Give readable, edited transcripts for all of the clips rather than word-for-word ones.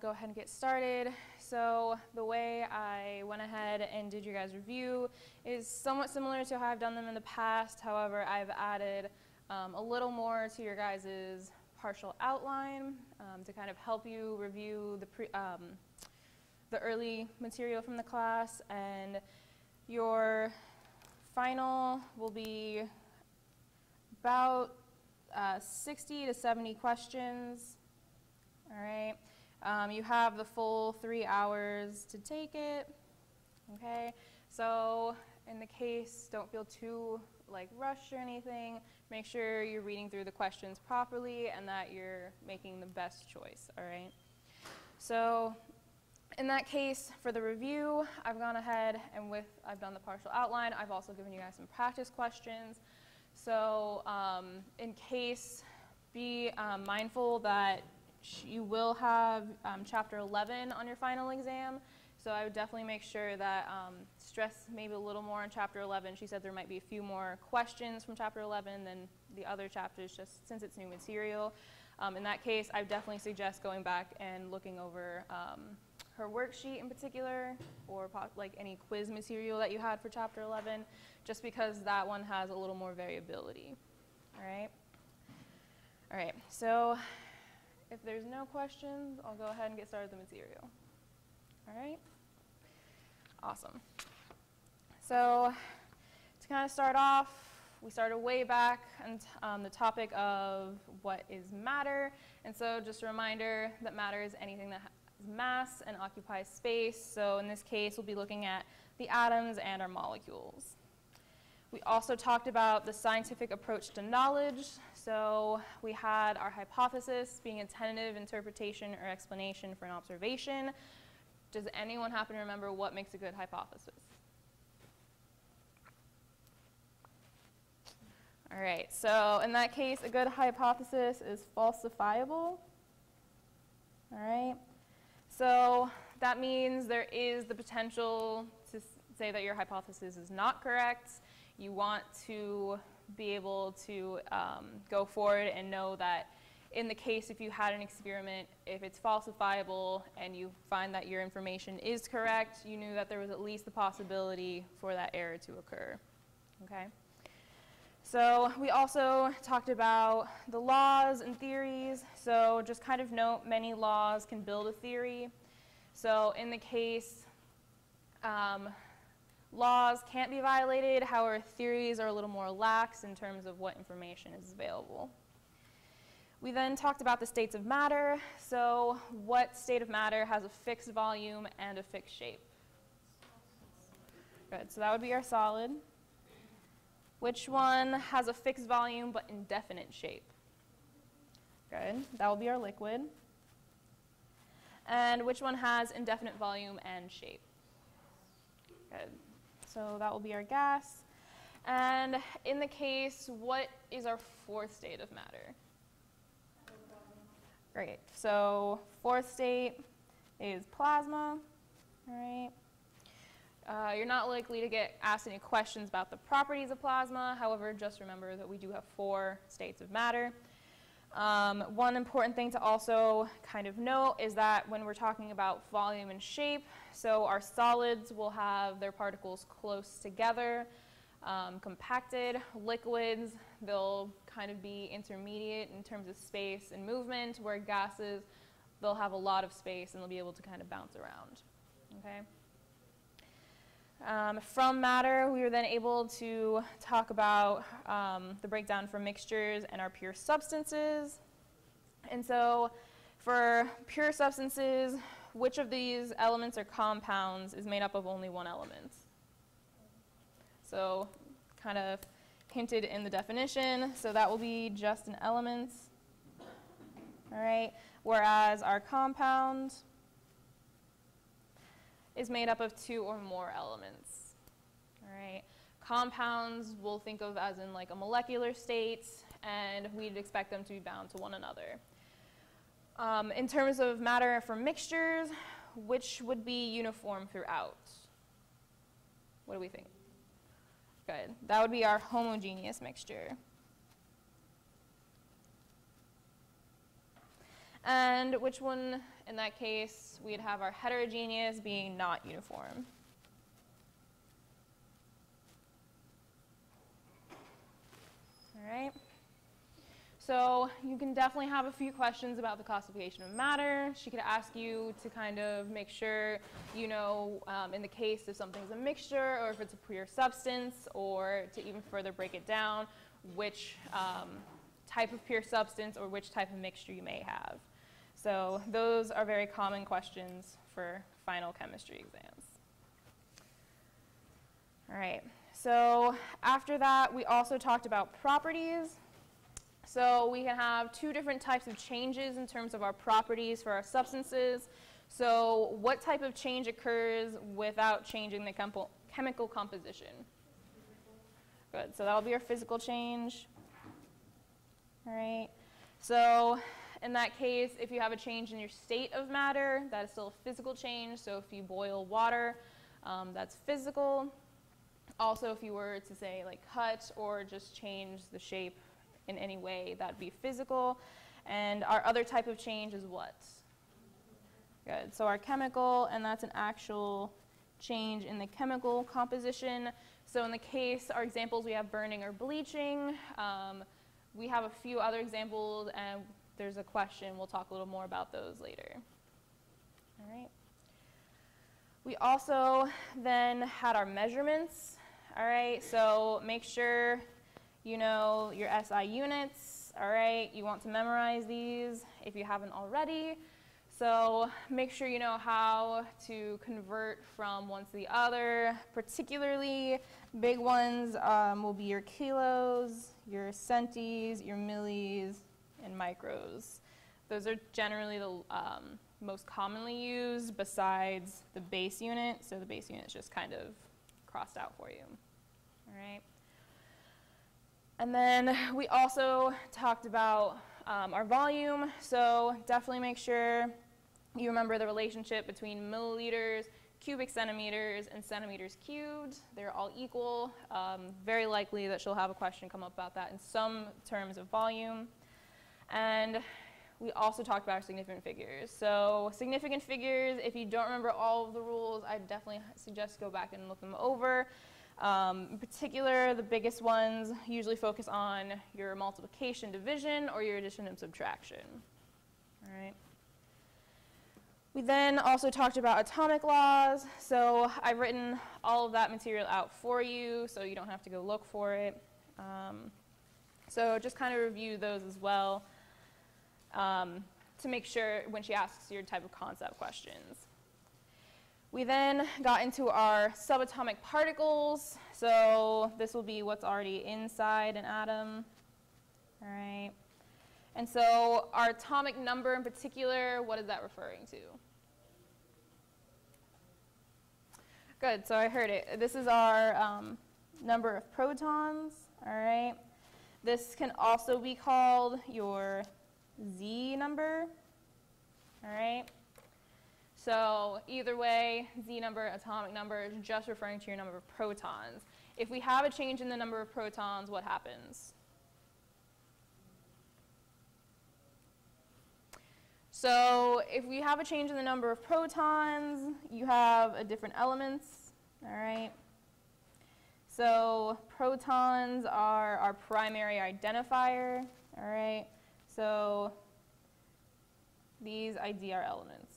go ahead and get started. So the way I went ahead and did your guys' review is somewhat similar to how I've done them in the past. However, I've added a little more to your guys' partial outline to kind of help you review the early material from the class, and your final will be about 60 to 70 questions. All right. You have the full 3 hours to take it. Okay. So in the case, don't feel too rushed or anything. Make sure you're reading through the questions properly and that you're making the best choice. All right. So in that case, for the review, I've gone ahead and I've done the partial outline. I've also given you guys some practice questions. So in case, be mindful that you will have chapter 11 on your final exam. So I would definitely make sure that stress maybe a little more on chapter 11. She said there might be a few more questions from chapter 11 than the other chapters, just since it's new material. In that case, I would definitely suggest going back and looking over her worksheet in particular, or any quiz material that you had for chapter 11, just because that one has a little more variability. All right? All right, so if there's no questions, I'll go ahead and get started with the material. All right? Awesome. So to kind of start off, we started way back on the topic of what is matter. And so just a reminder that matter is anything that has mass and occupies space. So in this case, we'll be looking at the atoms and our molecules. We also talked about the scientific approach to knowledge. So we had our hypothesis being a tentative interpretation or explanation for an observation. Does anyone happen to remember what makes a good hypothesis? All right, so in that case, a good hypothesis is falsifiable. All right, so that means there is the potential to say that your hypothesis is not correct. You want to be able to go forward and know that in the case if you had an experiment, if it's falsifiable and you find that your information is correct, you knew that there was at least the possibility for that error to occur. Okay? So we also talked about the laws and theories. So just kind of note, many laws can build a theory. So in the case, laws can't be violated. However, theories are a little more lax in terms of what information is available. We then talked about the states of matter. So what state of matter has a fixed volume and a fixed shape? Good, so that would be our solid. Which one has a fixed volume but indefinite shape? Good, that will be our liquid. And which one has indefinite volume and shape? Good, so that will be our gas. And in the case, what is our fourth state of matter? Great, so fourth state is plasma, all right? You're not likely to get asked any questions about the properties of plasma. However, just remember that we do have 4 states of matter. One important thing to also kind of note is that when we're talking about volume and shape, so our solids will have their particles close together, compacted. Liquids, they'll kind of be intermediate in terms of space and movement, where gases, they'll have a lot of space and they'll be able to kind of bounce around. Okay? From matter, we were then able to talk about the breakdown for mixtures and our pure substances. And so for pure substances, which of these elements or compounds is made up of only one element? So kind of hinted in the definition, so that will be just an element. All right, whereas our compound is made up of 2 or more elements. All right, compounds we'll think of as in like a molecular state, and we'd expect them to be bound to one another. In terms of matter for mixtures, which would be uniform throughout? What do we think? Good. That would be our homogeneous mixture. And which one in that case, we'd have our heterogeneous being not uniform. All right. So you can definitely have a few questions about the classification of matter. She could ask you to kind of make sure you know, in the case if something's a mixture or if it's a pure substance, or to even further break it down, which type of pure substance or which type of mixture you may have. So those are very common questions for final chemistry exams. All right, so after that, we also talked about properties. So we can have two different types of changes in terms of our properties for our substances. So what type of change occurs without changing the chemical composition? Good, so that'll be our physical change. All right, so in that case, if you have a change in your state of matter, that is still a physical change. So if you boil water, that's physical. Also, if you were to say like cut or just change the shape in any way, that'd be physical. And our other type of change is what? Good, so our chemical, and that's an actual change in the chemical composition. So in the case, our examples, we have burning or bleaching. We have a few other examples, and there's a question. We'll talk a little more about those later. All right. We also then had our measurements. All right, so make sure you know your SI units. All right, you want to memorize these if you haven't already. So make sure you know how to convert from one to the other. Particularly big ones will be your kilos, your centis, your millis, and micros. Those are generally the most commonly used besides the base unit. So the base unit is just kind of crossed out for you. All right. And then we also talked about our volume. So definitely make sure you remember the relationship between milliliters, cubic centimeters, and centimeters cubed. They're all equal. Very likely that she'll have a question come up about that in some terms of volume. And we also talked about our significant figures. So significant figures, if you don't remember all of the rules, I definitely suggest go back and look them over. In particular, the biggest ones usually focus on your multiplication, division, or your addition and subtraction. All right. We then also talked about atomic laws. So I've written all of that material out for you, so you don't have to go look for it. So just kind of review those as well to make sure when she asks your type of concept questions. We then got into our subatomic particles. So this will be what's already inside an atom. All right. And so our atomic number in particular, what is that referring to? Good, so I heard it. This is our number of protons, all right? This can also be called your Z number, all right? So either way, Z number, atomic number, is just referring to your number of protons. If we have a change in the number of protons, what happens? So if we have a change in the number of protons, you have a different elements, all right? So protons are our primary identifier, all right? So these ID are elements,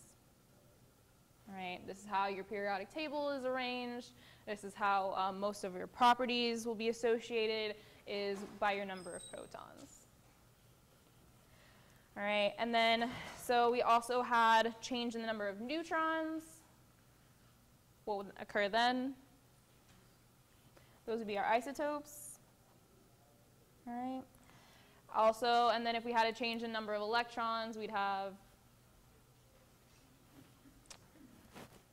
all right? This is how your periodic table is arranged. This is how most of your properties will be associated, is by your number of protons. All right, and then, so we also had change in the number of neutrons. What would occur then? Those would be our isotopes. All right. Also, and then if we had a change in number of electrons, we'd have,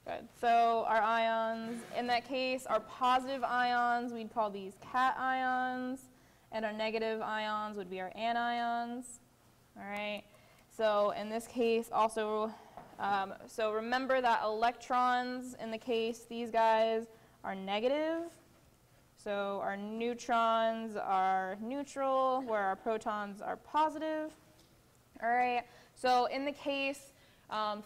good. So our ions, in that case, our positive ions, we'd call these cations, and our negative ions would be our anions. All right, so in this case also, so remember that electrons, in the case, these guys are negative. So our neutrons are neutral, where our protons are positive. All right, so in the case,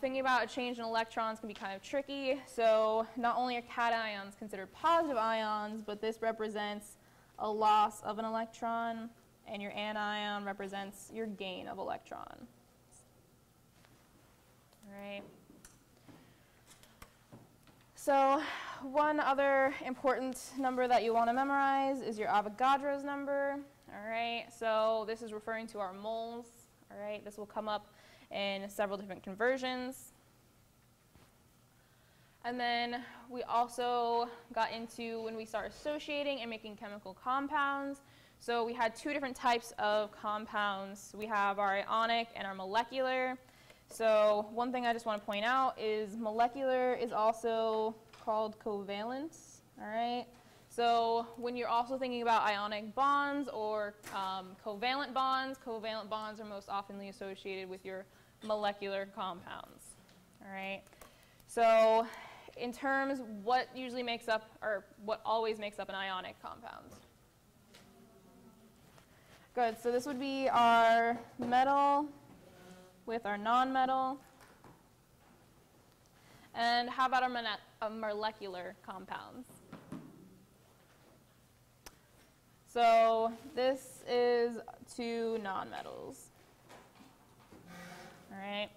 Thinking about a change in electrons can be kind of tricky. So not only are cations considered positive ions, but this represents a loss of an electron, and your anion represents your gain of electron. All right. So one other important number that you want to memorize is your Avogadro's number. All right, so this is referring to our moles. All right, this will come up in several different conversions. And then we also got into when we start associating and making chemical compounds. So we had two different types of compounds. We have our ionic and our molecular. So one thing I just want to point out is molecular is also called covalent, all right? So when you're also thinking about ionic bonds or covalent bonds are most oftenly associated with your molecular compounds, all right? So in terms, what usually makes up, or what always makes up an ionic compound? Good, so this would be our metal with our nonmetal. And how about our molecular compounds? So this is two nonmetals. All right.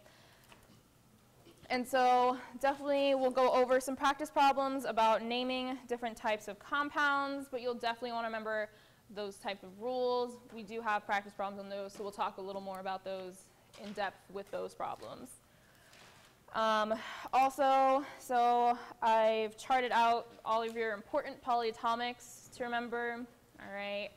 And so definitely we'll go over some practice problems about naming different types of compounds, but you'll definitely want to remember those type of rules. We do have practice problems on those, so we'll talk a little more about those in depth with those problems. Also, so I've charted out all of your important polyatomics to remember, all right?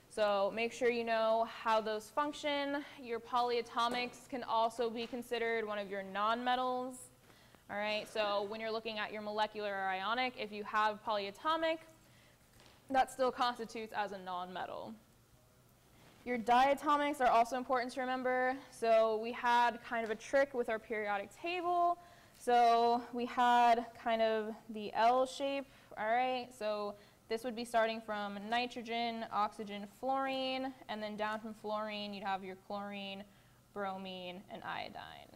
So make sure you know how those function. Your polyatomics can also be considered one of your nonmetals, all right? So when you're looking at your molecular or ionic, if you have polyatomic, that still constitutes as a nonmetal. Your diatomics are also important to remember. So we had kind of a trick with our periodic table. So we had kind of the L shape, all right? So this would be starting from nitrogen, oxygen, fluorine, and then down from fluorine, you'd have your chlorine, bromine, and iodine,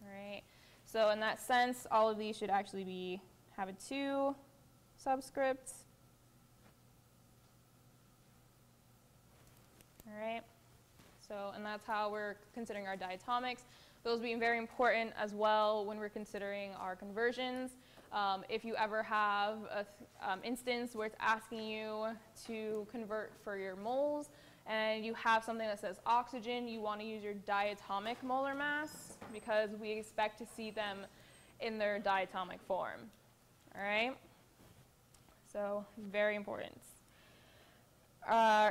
all right? So in that sense, all of these should actually have a 2 subscript. All right, so, and that's how we're considering our diatomics. Those being very important as well when we're considering our conversions. If you ever have an instance where it's asking you to convert for your moles and you have something that says oxygen, you want to use your diatomic molar mass because we expect to see them in their diatomic form. All right, so very important.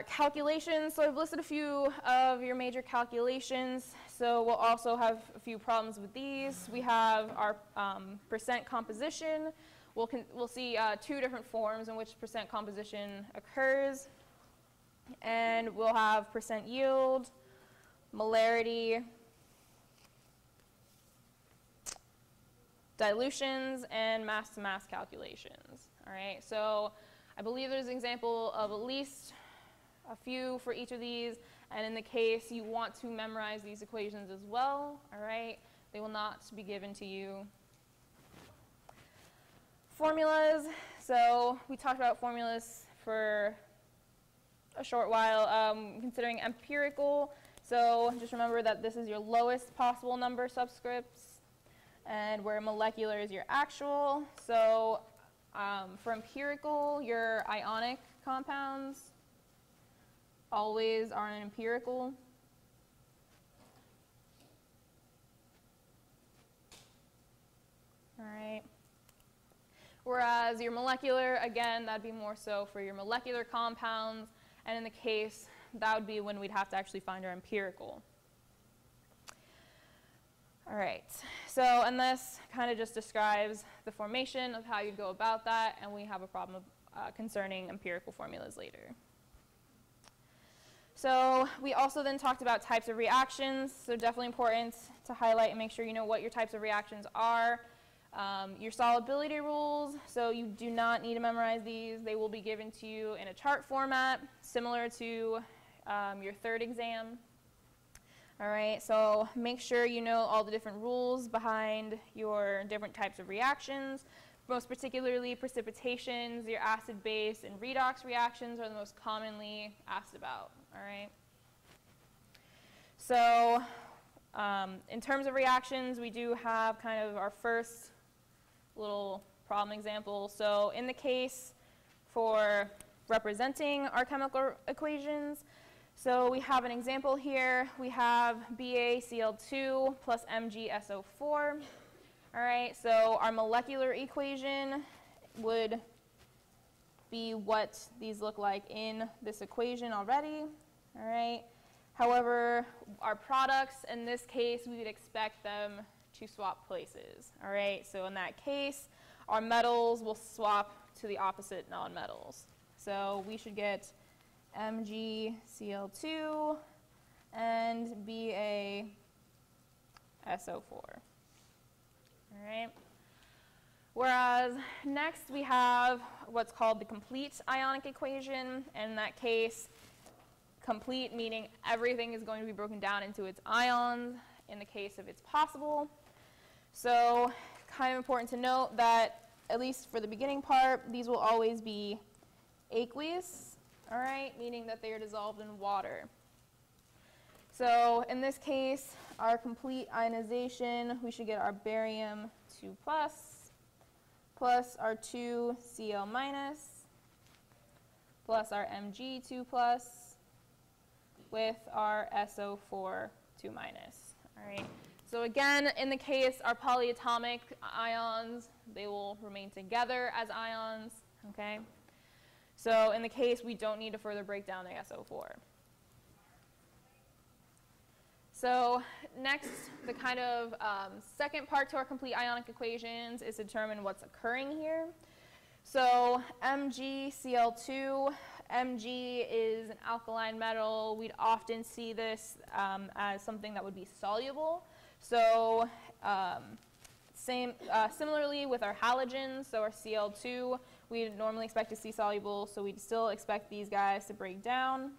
Calculations, so I've listed a few of your major calculations, so we'll also have a few problems with these. We have our percent composition. We'll see 2 different forms in which percent composition occurs, and we'll have percent yield, molarity, dilutions, and mass-to-mass calculations. All right, so I believe there's an example of at least a few for each of these, and in the case you want to memorize these equations as well, all right? They will not be given to you. Formulas, so we talked about formulas for a short while, considering empirical, so just remember that this is your lowest possible number subscripts, and where molecular is your actual. So for empirical, your ionic compounds always are an empirical. All right. Whereas your molecular, again, that'd be more so for your molecular compounds, and in the case, that would be when we'd have to actually find our empirical. All right, so, and this kind of just describes the formation of how you'd go about that, and we have a problem concerning empirical formulas later. So we also then talked about types of reactions, so definitely important to highlight and make sure you know what your types of reactions are. Your solubility rules, so you do not need to memorize these. They will be given to you in a chart format, similar to your third exam. All right, so make sure you know all the different rules behind your different types of reactions. Most particularly precipitations, your acid-base and redox reactions are the most commonly asked about. All right. So in terms of reactions, we do have kind of our first little problem example. So in the case for representing our chemical equations, so we have an example here. We have BaCl2 plus MgSO4. All right, so our molecular equation would be what these look like in this equation already. All right. However, our products, in this case, we would expect them to swap places. All right, so in that case, our metals will swap to the opposite nonmetals. So we should get MgCl2 and BaSO4. All right. Whereas next we have what's called the complete ionic equation. And in that case, complete meaning everything is going to be broken down into its ions in the case of it's possible. So kind of important to note that at least for the beginning part, these will always be aqueous, all right, meaning that they are dissolved in water. So in this case, our complete ionization, we should get our barium 2+ plus our 2Cl- plus our Mg2+ with our SO4 2-. All right. So again, in the case, our polyatomic ions, they will remain together as ions. Okay. So in the case, we don't need to further break down the SO4. So next, the kind of second part to our complete ionic equations is to determine what's occurring here. So MgCl2, Mg is an alkaline metal. We'd often see this as something that would be soluble. So similarly with our halogens, so our Cl2, we normally expect to see soluble, so we'd still expect these guys to break down.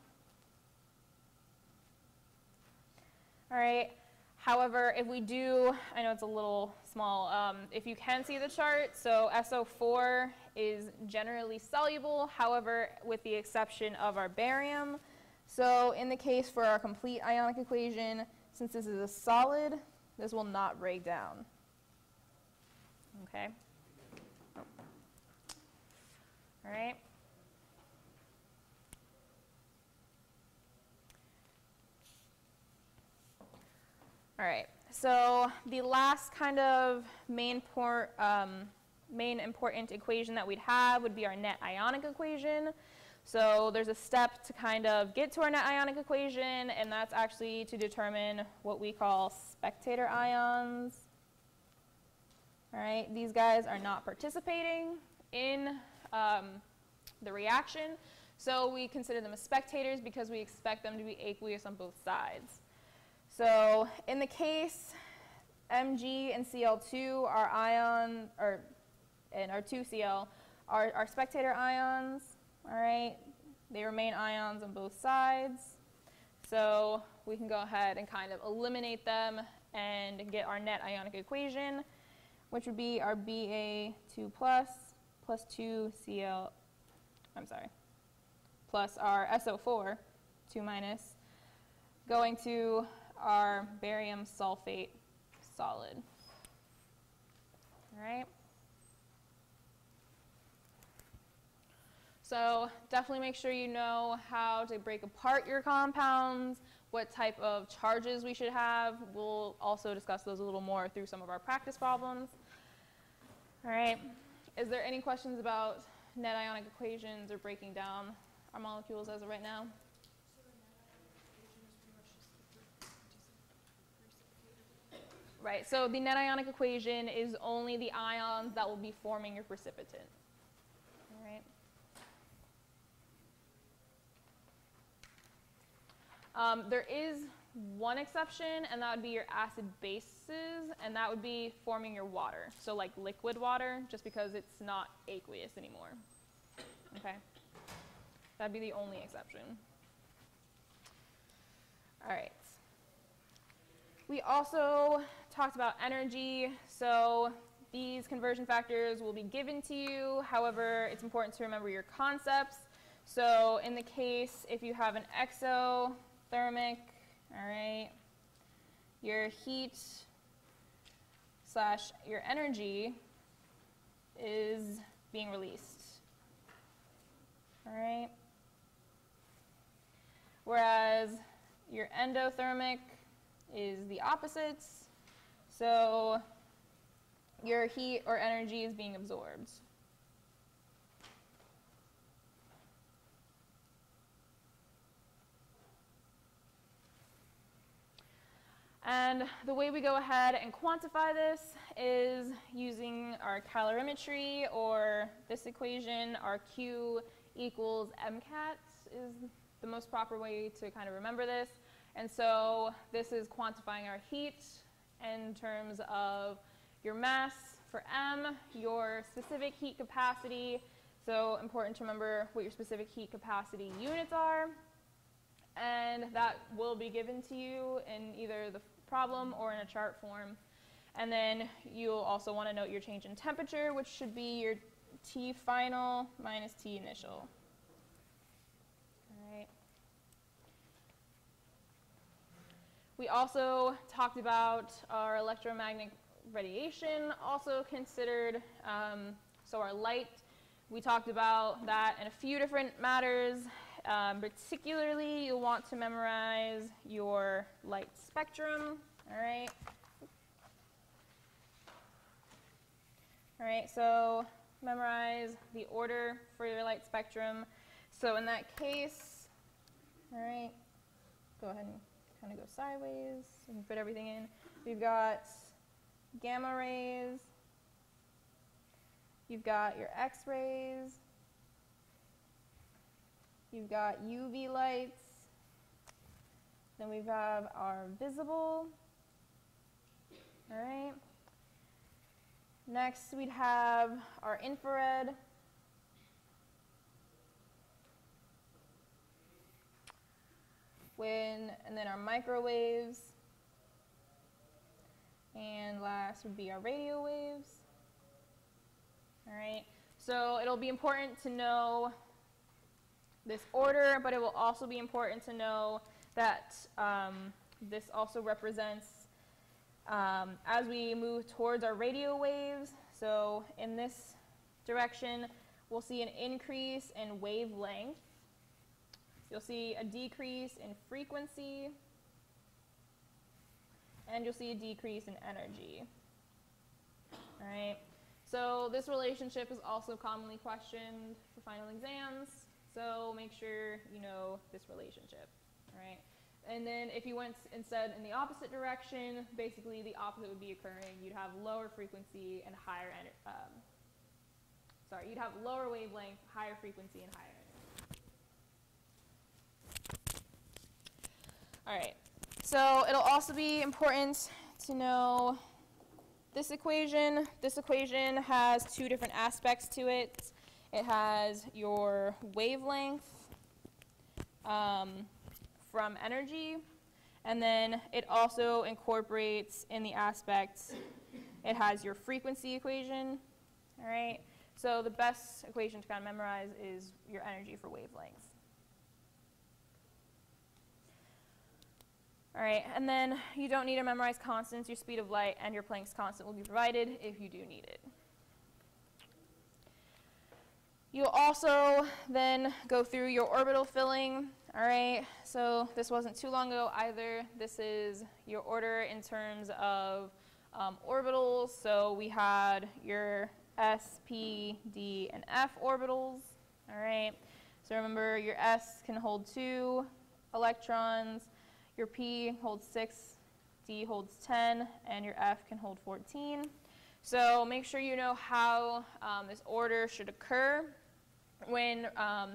All right. However, if we do, I know it's a little small, if you can see the chart, so SO4 is generally soluble, however, with the exception of our barium. So in the case for our complete ionic equation, since this is a solid, this will not break down. Okay? Oh. All right. All right, so the last kind of main important equation that we'd have would be our net ionic equation. So there's a step to kind of get to our net ionic equation, and that's actually to determine what we call spectator ions. All right, these guys are not participating in the reaction, so we consider them as spectators because we expect them to be aqueous on both sides. So in the case, Mg and Cl2 are and our 2Cl are spectator ions. All right, they remain ions on both sides. So we can go ahead and kind of eliminate them and get our net ionic equation, which would be our Ba2+ plus 2Cl, plus our SO4 2-, going to our barium sulfate solid. All right. So definitely make sure you know how to break apart your compounds, what type of charges we should have. We'll also discuss those a little more through some of our practice problems. All right. Is there any questions about net ionic equations or breaking down our molecules as of right now? Right, so the net ionic equation is only the ions that will be forming your precipitant. All right. There is one exception, and that would be your acid bases, and that would be forming your water. So like liquid water, just because it's not aqueous anymore. Okay, that'd be the only exception. All right. We also talked about energy. So these conversion factors will be given to you. However, it's important to remember your concepts. So in the case, if you have an exothermic, all right, your heat / your energy is being released, all right? Whereas your endothermic is the opposite. So your heat or energy is being absorbed. And the way we go ahead and quantify this is using our calorimetry, or this equation, our Q equals MCAT is the most proper way to kind of remember this. And so this is quantifying our heat in terms of your mass for M, your specific heat capacity. So important to remember what your specific heat capacity units are. And that will be given to you in either the problem or in a chart form. And then you'll also want to note your change in temperature, which should be your T final minus T initial. All right. We also talked about our electromagnetic radiation, also considered, so our light. We talked about that in a few different matters. Particularly, you'll want to memorize your light spectrum, all right? All right, so memorize the order for your light spectrum. So in that case, all right, go ahead and kind of go sideways so you can fit everything in. We've got gamma rays, you've got your X-rays, you've got UV lights, then we have our visible, all right. Next we'd have our infrared, and then our microwaves, and last would be our radio waves, all right. So it'll be important to know this order, but it will also be important to know that this also represents as we move towards our radio waves. So in this direction, we'll see an increase in wavelength. You'll see a decrease in frequency, and you'll see a decrease in energy. All right. So this relationship is also commonly questioned for final exams. So make sure you know this relationship, all right? And then if you went instead in the opposite direction, basically the opposite would be occurring. You'd have lower frequency and higher, you'd have lower wavelength, higher frequency, and higher energy. All right, so it'll also be important to know this equation. This equation has two different aspects to it. It has your wavelength from energy, and then it also incorporates in the aspects, it has your frequency equation, all right? So the best equation to kind of memorize is your energy for wavelengths. All right, and then you don't need to memorize constants. Your speed of light and your Planck's constant will be provided if you do need it. You'll also then go through your orbital filling, all right? So this wasn't too long ago either. This is your order in terms of orbitals. So we had your S, P, D, and F orbitals, all right? So remember, your S can hold 2 electrons, your P holds 6, D holds 10, and your F can hold 14. So make sure you know how this order should occur when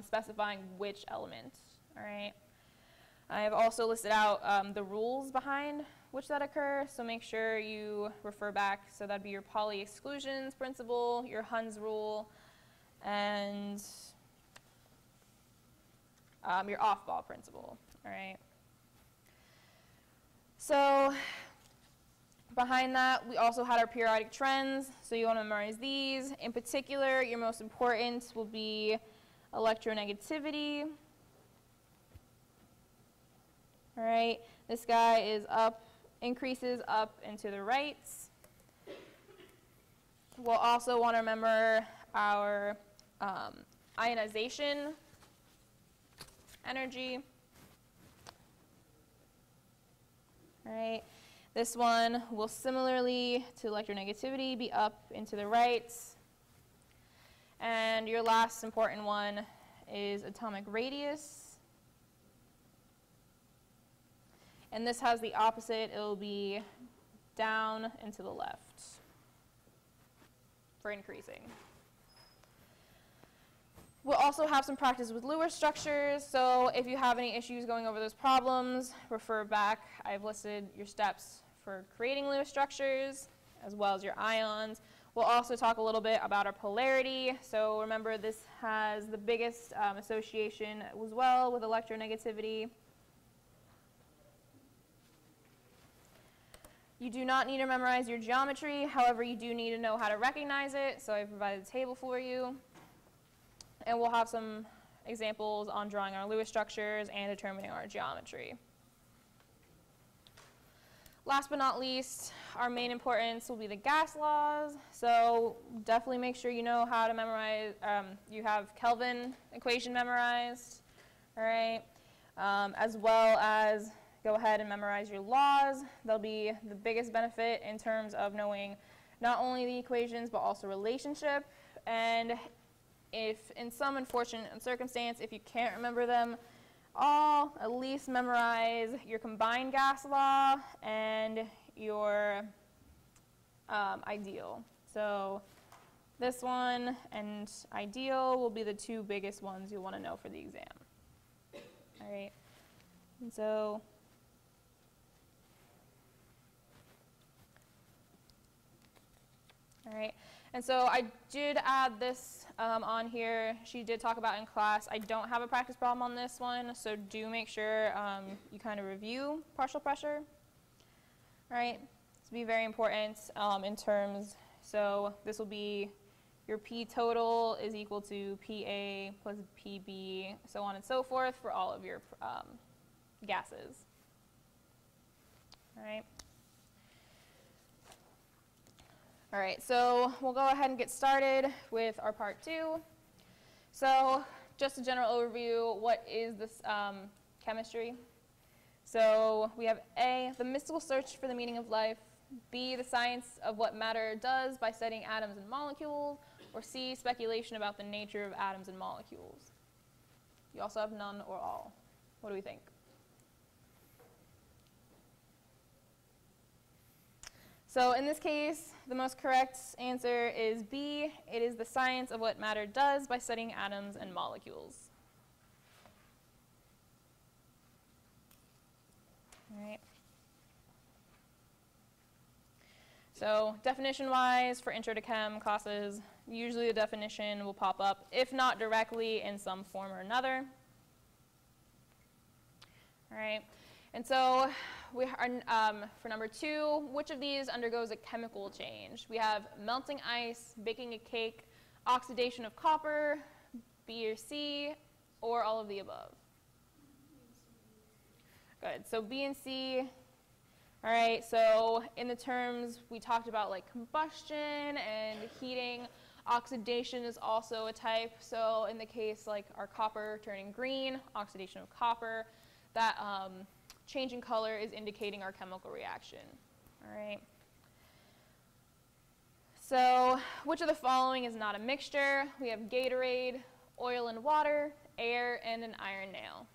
specifying which element, all right? I have also listed out the rules behind which that occur, so make sure you refer back. So that'd be your Pauli exclusions principle, your Hund's rule, and your off-ball principle, all right? So Behind that, we also had our periodic trends, so you want to memorize these. In particular, your most important will be electronegativity. All right, this guy is up, increases up and to the right. We'll also want to remember our ionization energy. All right, this one will similarly to electronegativity be up and to the right. And your last important one is atomic radius. And this has the opposite. It will be down and to the left for increasing. We'll also have some practice with Lewis structures, so if you have any issues going over those problems, refer back. I've listed your steps for creating Lewis structures, as well as your ions. We'll also talk a little bit about our polarity. So remember, this has the biggest association as well with electronegativity. You do not need to memorize your geometry, however, you do need to know how to recognize it, so I provided a table for you. And we'll have some examples on drawing our Lewis structures and determining our geometry. Last but not least, our main importance will be the gas laws. So definitely make sure you know how to memorize, you have Kelvin equation memorized, all right? As well as go ahead and memorize your laws. They'll be the biggest benefit in terms of knowing not only the equations, but also relationship. And if in some unfortunate circumstance, if you can't remember them all, at least memorize your combined gas law and your ideal. So this one and ideal will be the two biggest ones you'll want to know for the exam. All right, and so all right. And so I did add this on here. She did talk about in class. I don't have a practice problem on this one, so do make sure you kind of review partial pressure. All right, this will be very important in terms, so this will be your P total is equal to PA plus PB, so on and so forth for all of your gases. All right. All right, so we'll go ahead and get started with our part 2. So just a general overview, what is this chemistry? So we have A, the mystical search for the meaning of life, B, the science of what matter does by studying atoms and molecules, or C, speculation about the nature of atoms and molecules. You also have none or all. What do we think? So in this case, the most correct answer is B. It is the science of what matter does by studying atoms and molecules. All right. So definition-wise, for intro to chem classes, usually the definition will pop up, if not directly, in some form or another. All right. And so we are, for number 2, which of these undergoes a chemical change? We have melting ice, baking a cake, oxidation of copper, B or C, or all of the above? Good, so B and C. All right, so in the terms we talked about, like combustion and heating, oxidation is also a type. So in the case like our copper turning green, oxidation of copper, that change in color is indicating our chemical reaction. All right. So which of the following is not a mixture? We have Gatorade, oil and water, air, and an iron nail.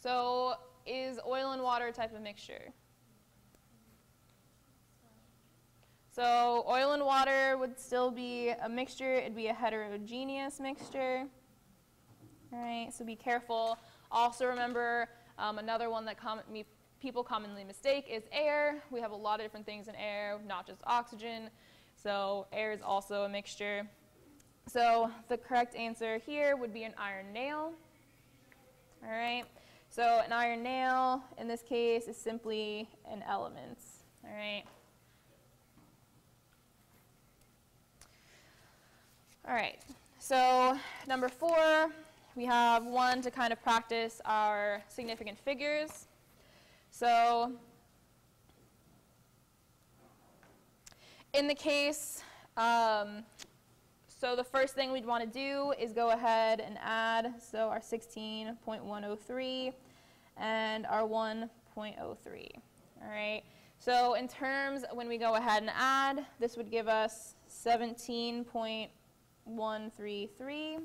So is oil and water a type of mixture? So oil and water would still be a mixture. It'd be a heterogeneous mixture. All right, so be careful. Also remember, another one that people commonly mistake is air. We have a lot of different things in air, not just oxygen. So air is also a mixture. So the correct answer here would be an iron nail. All right, So an iron nail, in this case, is simply an element. All right. All right. So number 4, we have one to kind of practice our significant figures. So in the case, so the first thing we'd want to do is go ahead and add, so our 16.103 and our 1.03. All right. So in terms, when we go ahead and add, this would give us 17.133.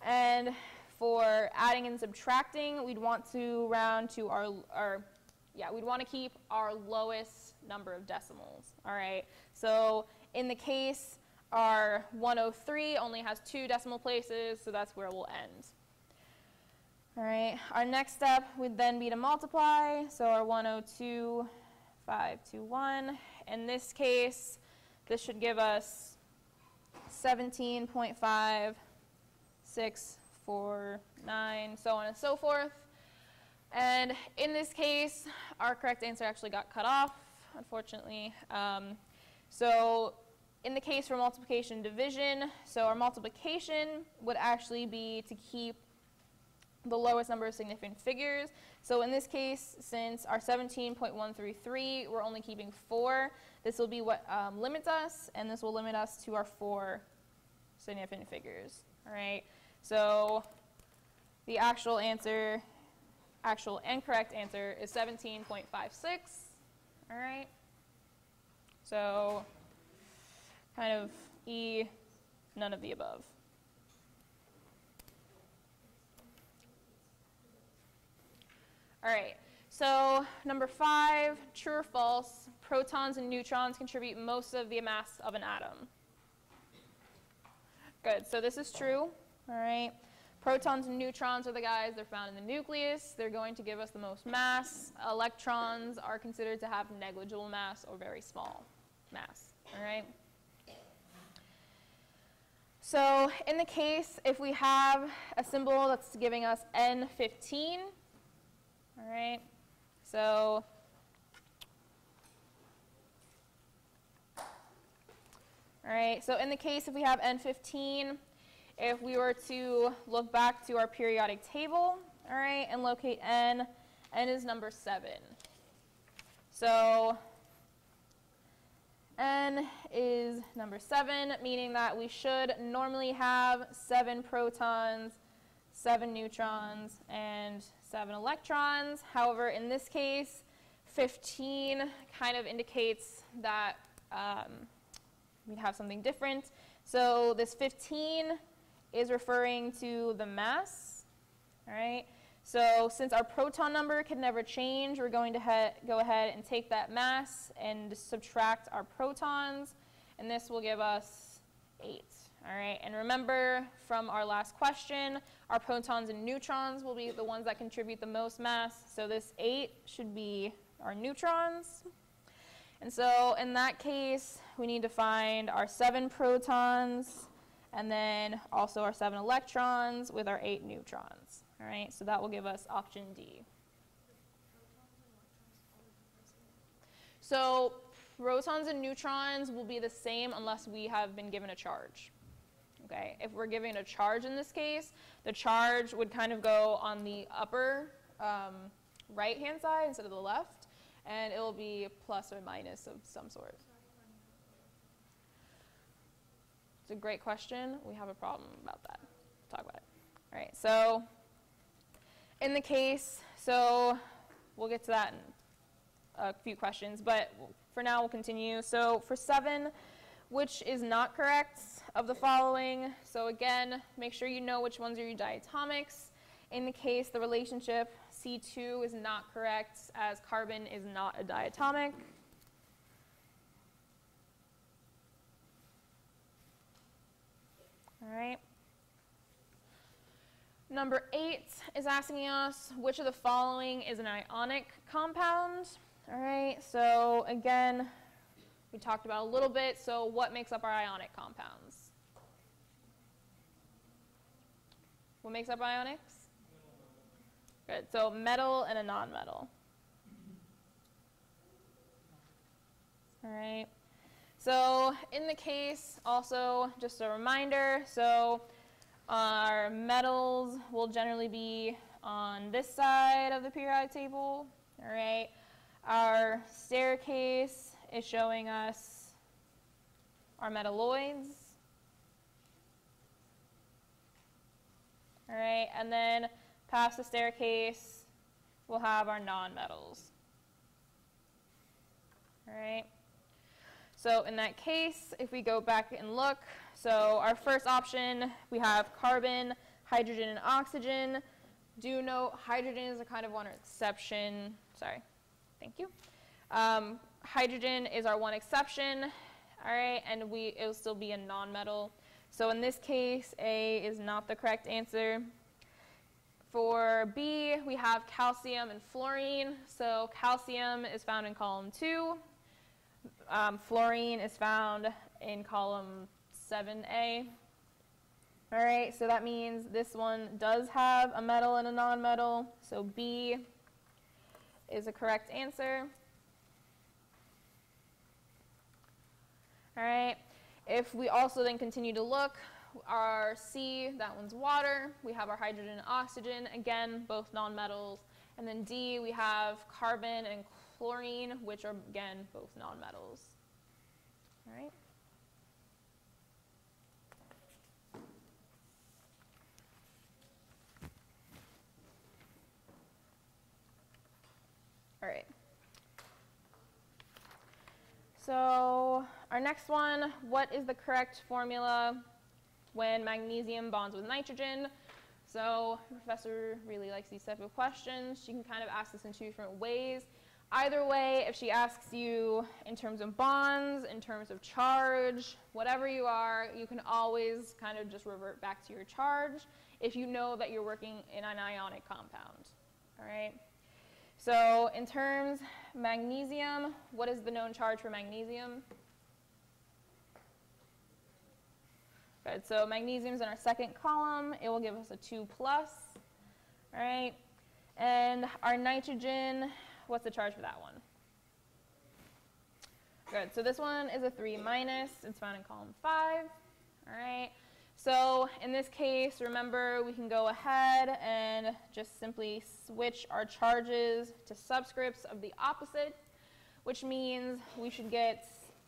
And for adding and subtracting, we'd want to round to we'd want to keep our lowest number of decimals. All right. So in the case, our 103 only has 2 decimal places, so that's where we'll end. All right, our next step would then be to multiply, so our 102,521. In this case, this should give us 17.5649, so on and so forth. And in this case, our correct answer actually got cut off, unfortunately. So in the case for multiplication and division, so our multiplication would actually be to keep the lowest number of significant figures. So in this case, since our 17.133, we're only keeping 4, this will be what limits us, and this will limit us to our 4 significant figures. All right. So the actual and correct answer is 17.56. All right. So kind of E, none of the above. All right, so number 5, true or false, protons and neutrons contribute most of the mass of an atom. Good, so this is true, all right. Protons and neutrons are the guys, they're found in the nucleus. They're going to give us the most mass. Electrons are considered to have negligible mass or very small mass, all right. So in the case, if we have a symbol that's giving us N15, all right, so in the case if we have N15, if we were to look back to our periodic table, all right, and locate N is number 7. So N is number 7, meaning that we should normally have 7 protons, 7 neutrons, and 7 electrons. However, in this case, 15 kind of indicates that we'd have something different. So this 15 is referring to the mass, all right? So since our proton number can never change, we're going to go ahead and take that mass and subtract our protons, and this will give us 8. All right, and remember from our last question, our protons and neutrons will be the ones that contribute the most mass, so this 8 should be our neutrons. And so in that case, we need to find our 7 protons, and then also our 7 electrons with our 8 neutrons. All right, so that will give us option D. So protons and neutrons will be the same unless we have been given a charge. Okay, if we're giving a charge in this case, the charge would kind of go on the upper right-hand side instead of the left, and it will be plus or minus of some sort. It's a great question. We have a problem about that. We'll talk about it. All right, so in the case, so we'll get to that in a few questions, but for now we'll continue. So for 7, which is not correct of the following? So again, make sure you know which ones are your diatomics. In the case, the relationship C2 is not correct, as carbon is not a diatomic. All right. Number 8 is asking us which of the following is an ionic compound. All right, so again, we talked about a little bit, so what makes up our ionic compounds? What makes up ionics? Good. So metal and a non-metal. All right. So in the case, also just a reminder, so our metals will generally be on this side of the periodic table. All right. Our staircase is showing us our metalloids. All right, and then past the staircase, we'll have our nonmetals. All right. So in that case, if we go back and look, so our first option, we have carbon, hydrogen, and oxygen. Do note hydrogen is a kind of one exception. Sorry. Thank you. Hydrogen is our one exception. All right, and it will still be a nonmetal. So in this case, A is not the correct answer. For B, we have calcium and fluorine. So calcium is found in column 2. Fluorine is found in column 7A. All right, so that means this one does have a metal and a nonmetal. So B is a correct answer. All right, if we also then continue to look, our C, that one's water. We have our hydrogen and oxygen, again, both nonmetals. And then D, we have carbon and chlorine, which are, again, both nonmetals. All right. All right. So our next one, what is the correct formula when magnesium bonds with nitrogen? So the professor really likes these type of questions. She can kind of ask this in 2 different ways. Either way, if she asks you in terms of bonds, in terms of charge, whatever you are, you can always kind of just revert back to your charge if you know that you're working in an ionic compound. All right. So in terms magnesium, what is the known charge for magnesium? Good, so magnesium is in our second column. It will give us a 2+. All right, and our nitrogen, what's the charge for that one? Good, so this one is a 3-. It's found in column 5. All right, so in this case, remember, we can go ahead and just simply switch our charges to subscripts of the opposite, which means we should get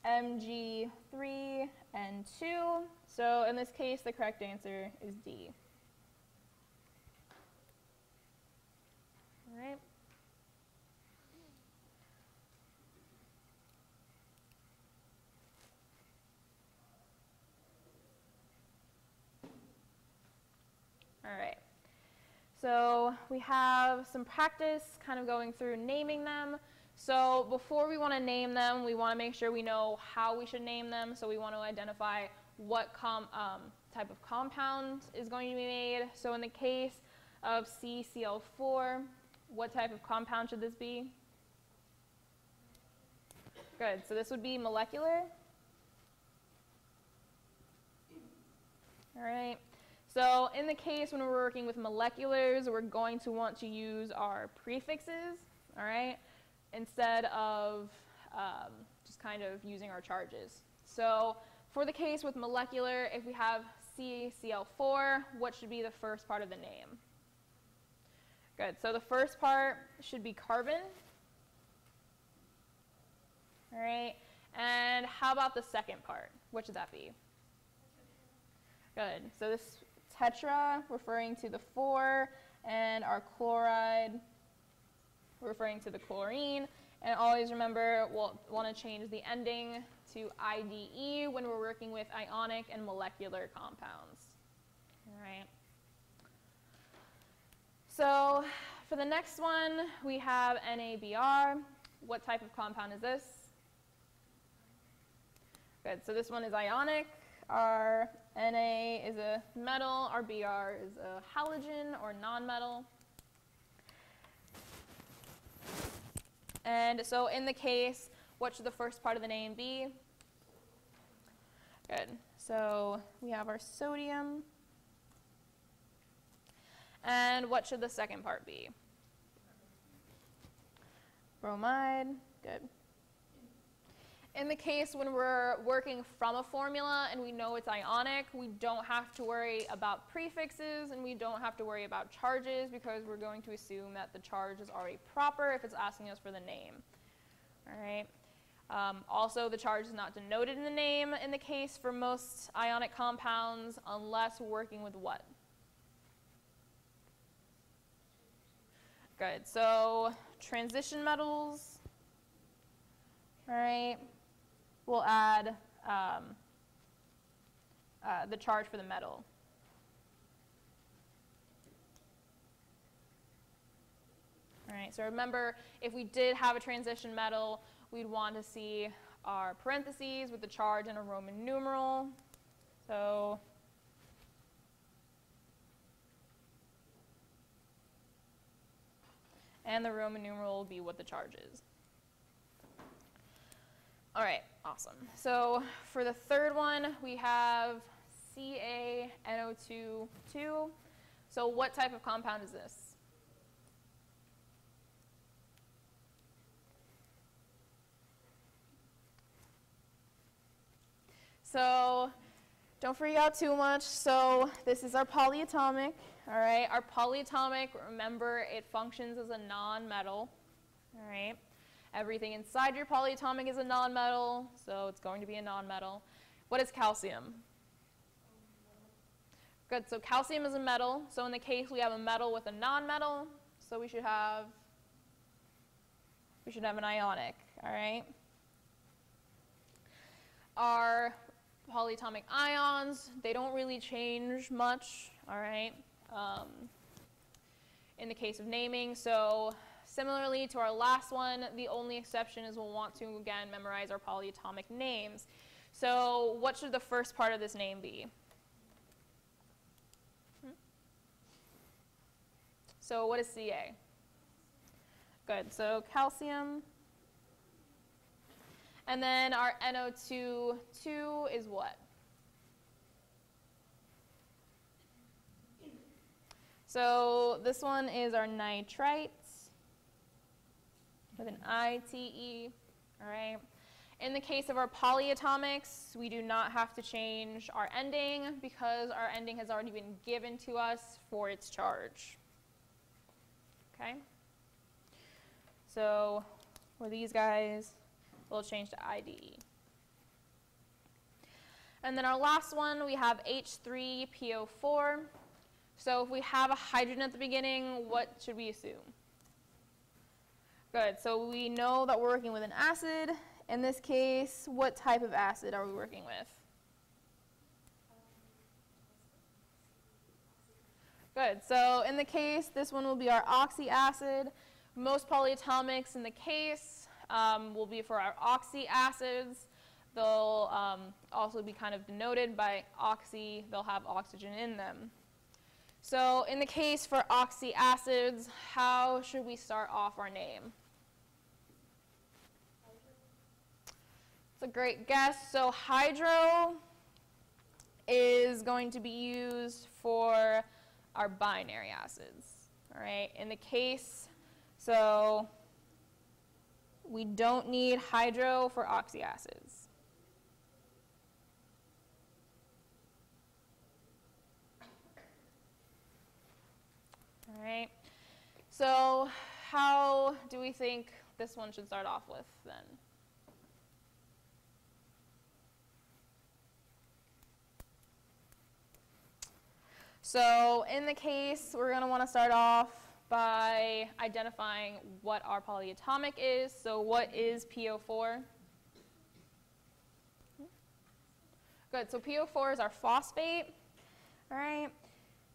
Mg3 and 2. So in this case, the correct answer is D. All right. All right. So we have some practice kind of going through naming them. So before we want to name them, we want to make sure we know how we should name them. So we want to identify what type of compound is going to be made. So in the case of CCl4, what type of compound should this be? Good, so this would be molecular. All right, so in the case when we're working with moleculars, we're going to want to use our prefixes, all right, instead of just kind of using our charges. So for the case with molecular, if we have CCl4, what should be the first part of the name? Good, so the first part should be carbon. All right, and how about the second part? What should that be? Good, so this tetra referring to the 4, and our chloride referring to the chlorine. And always remember, we'll want to change the ending to IDE when we're working with ionic and molecular compounds. All right. So for the next one, we have NABR. What type of compound is this? Good, so this one is ionic. Our Na is a metal, our Br is a halogen or nonmetal. And so in the case, what should the first part of the name be? Good, so we have our sodium. And what should the second part be? Bromide, good. In the case when we're working from a formula and we know it's ionic, we don't have to worry about prefixes and we don't have to worry about charges because we're going to assume that the charge is already proper if it's asking us for the name. All right. Also, the charge is not denoted in the name in the case for most ionic compounds unless we're working with what? Good. So transition metals. All right. We'll add the charge for the metal. All right, so remember, if we did have a transition metal, we'd want to see our parentheses with the charge and a Roman numeral. So and the Roman numeral will be what the charge is. All right, awesome. So for the third one, we have CaNO2. So what type of compound is this? So don't freak out too much. So this is our polyatomic. All right, our polyatomic, remember, it functions as a non-metal. All right. Everything inside your polyatomic is a nonmetal, so it's going to be a nonmetal. What is calcium? Good, so calcium is a metal. So in the case we have a metal with a nonmetal, so we should have an ionic, all right? Our polyatomic ions, they don't really change much, all right? In the case of naming, so similarly to our last one, the only exception is we'll want to, again, memorize our polyatomic names. So what should the first part of this name be? So what is Ca? Good, so calcium. And then our NO2 is what? So this one is our nitrites with an ITE, all right? In the case of our polyatomics, we do not have to change our ending because our ending has already been given to us for its charge, okay? So for these guys, we'll change to IDE. And then our last one, we have H3PO4. So if we have a hydrogen at the beginning, what should we assume? Good, so we know that we're working with an acid. In this case, what type of acid are we working with? Good, so in the case, this one will be our oxy acid. Most polyatomics in the case will be for our oxy acids. They'll also be kind of denoted by oxy. They'll have oxygen in them. So in the case for oxy acids, how should we start off our name? It's a great guess. So hydro is going to be used for our binary acids, all right? In the case, so we don't need hydro for oxy acids. All right, so how do we think this one should start off with then? So in the case, we're going to want to start off by identifying what our polyatomic is. So what is PO4? Good, so PO4 is our phosphate, all right?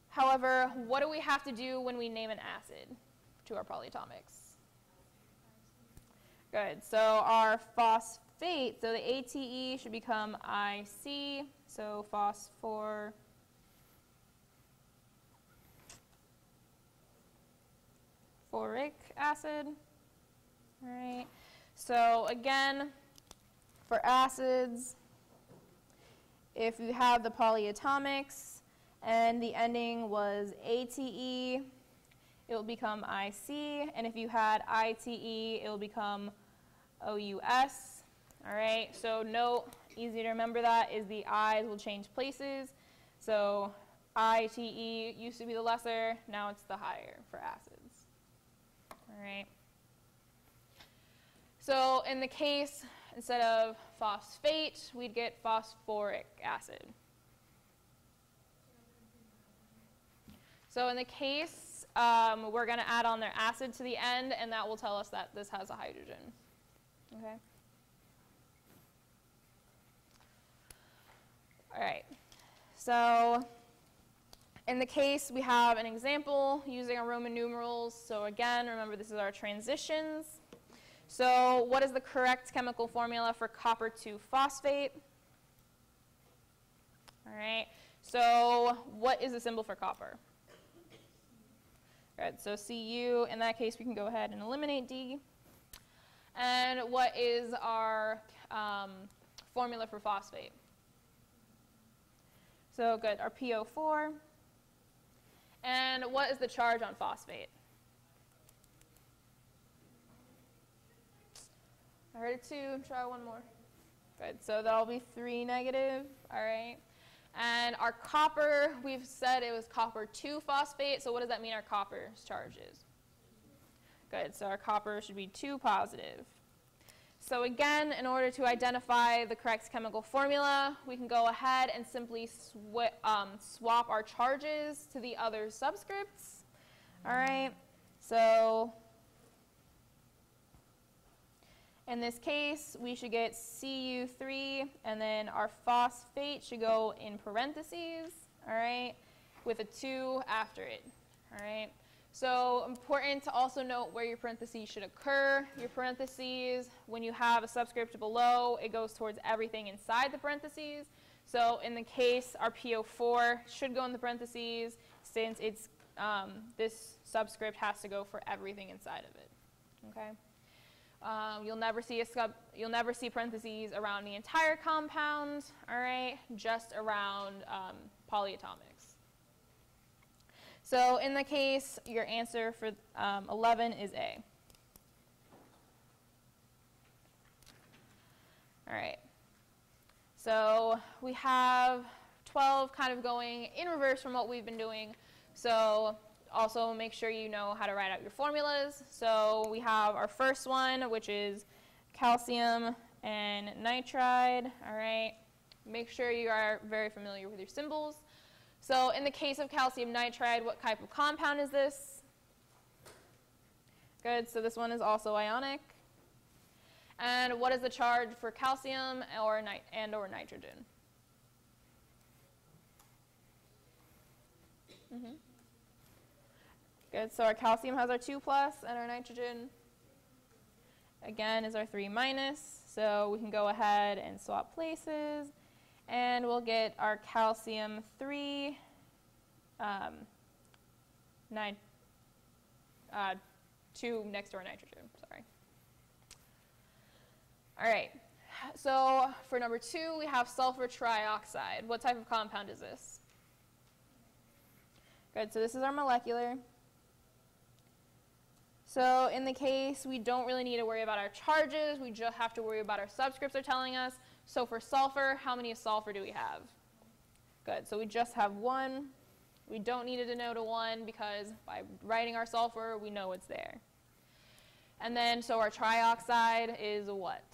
However, what do we have to do when we name an acid to our polyatomics? Good, so our phosphate, so the ATE should become IC, so phosphoric acid, all right? So again, for acids, if you have the polyatomics, and the ending was ATE, it will become IC, and if you had ITE, it will become OUS. All right, so note, easy to remember that, is the I's will change places. So ITE used to be the lesser, now it's the higher for acids. All right. So in the case, instead of phosphate, we'd get phosphoric acid. So in the case, we're going to add on their acid to the end, and that will tell us that this has a hydrogen. Okay. All right. So in the case, we have an example using our Roman numerals. So again, remember this is our transitions. So what is the correct chemical formula for copper 2 phosphate? All right. So what is the symbol for copper? Good. So Cu. In that case, we can go ahead and eliminate D. And what is our formula for phosphate? So good, our PO4. And what is the charge on phosphate? I heard it 2. Try one more. Good. So that'll be 3 negative. All right. And our copper, we've said it was copper 2 phosphate. So what does that mean our copper's charge is? Good. So our copper should be 2 positive. So again, in order to identify the correct chemical formula, we can go ahead and simply swap our charges to the other subscripts. All right. So in this case, we should get Cu3, and then our phosphate should go in parentheses, all right, with a 2 after it, all right. So important to also note where your parentheses should occur. Your parentheses, when you have a subscript below, it goes towards everything inside the parentheses. So in the case, our PO4 should go in the parentheses since it's, this subscript has to go for everything inside of it, okay. You'll never see parentheses around the entire compound, all right, just around polyatomics. So in the case, your answer for 11 is A. All right. So we have 12 kind of going in reverse from what we've been doing. So also make sure you know how to write out your formulas. So we have our first one, which is calcium and nitride, all right? Make sure you are very familiar with your symbols. So in the case of calcium nitride, what type of compound is this? Good, so this one is also ionic. And what is the charge for calcium or nitrogen? Mm-hmm. Good, so our calcium has our 2 plus, and our nitrogen, again, is our 3 minus. So we can go ahead and swap places, and we'll get our calcium 3, 2 next to our nitrogen, sorry. All right, so for number 2, we have sulfur trioxide. What type of compound is this? Good, so this is our molecular. So in the case, we don't really need to worry about our charges. We just have to worry about our subscripts are telling us. So for sulfur, how many sulfur do we have? Good, so we just have 1. We don't need to denote a 1 because by writing our sulfur, we know it's there. And then, so our trioxide is what?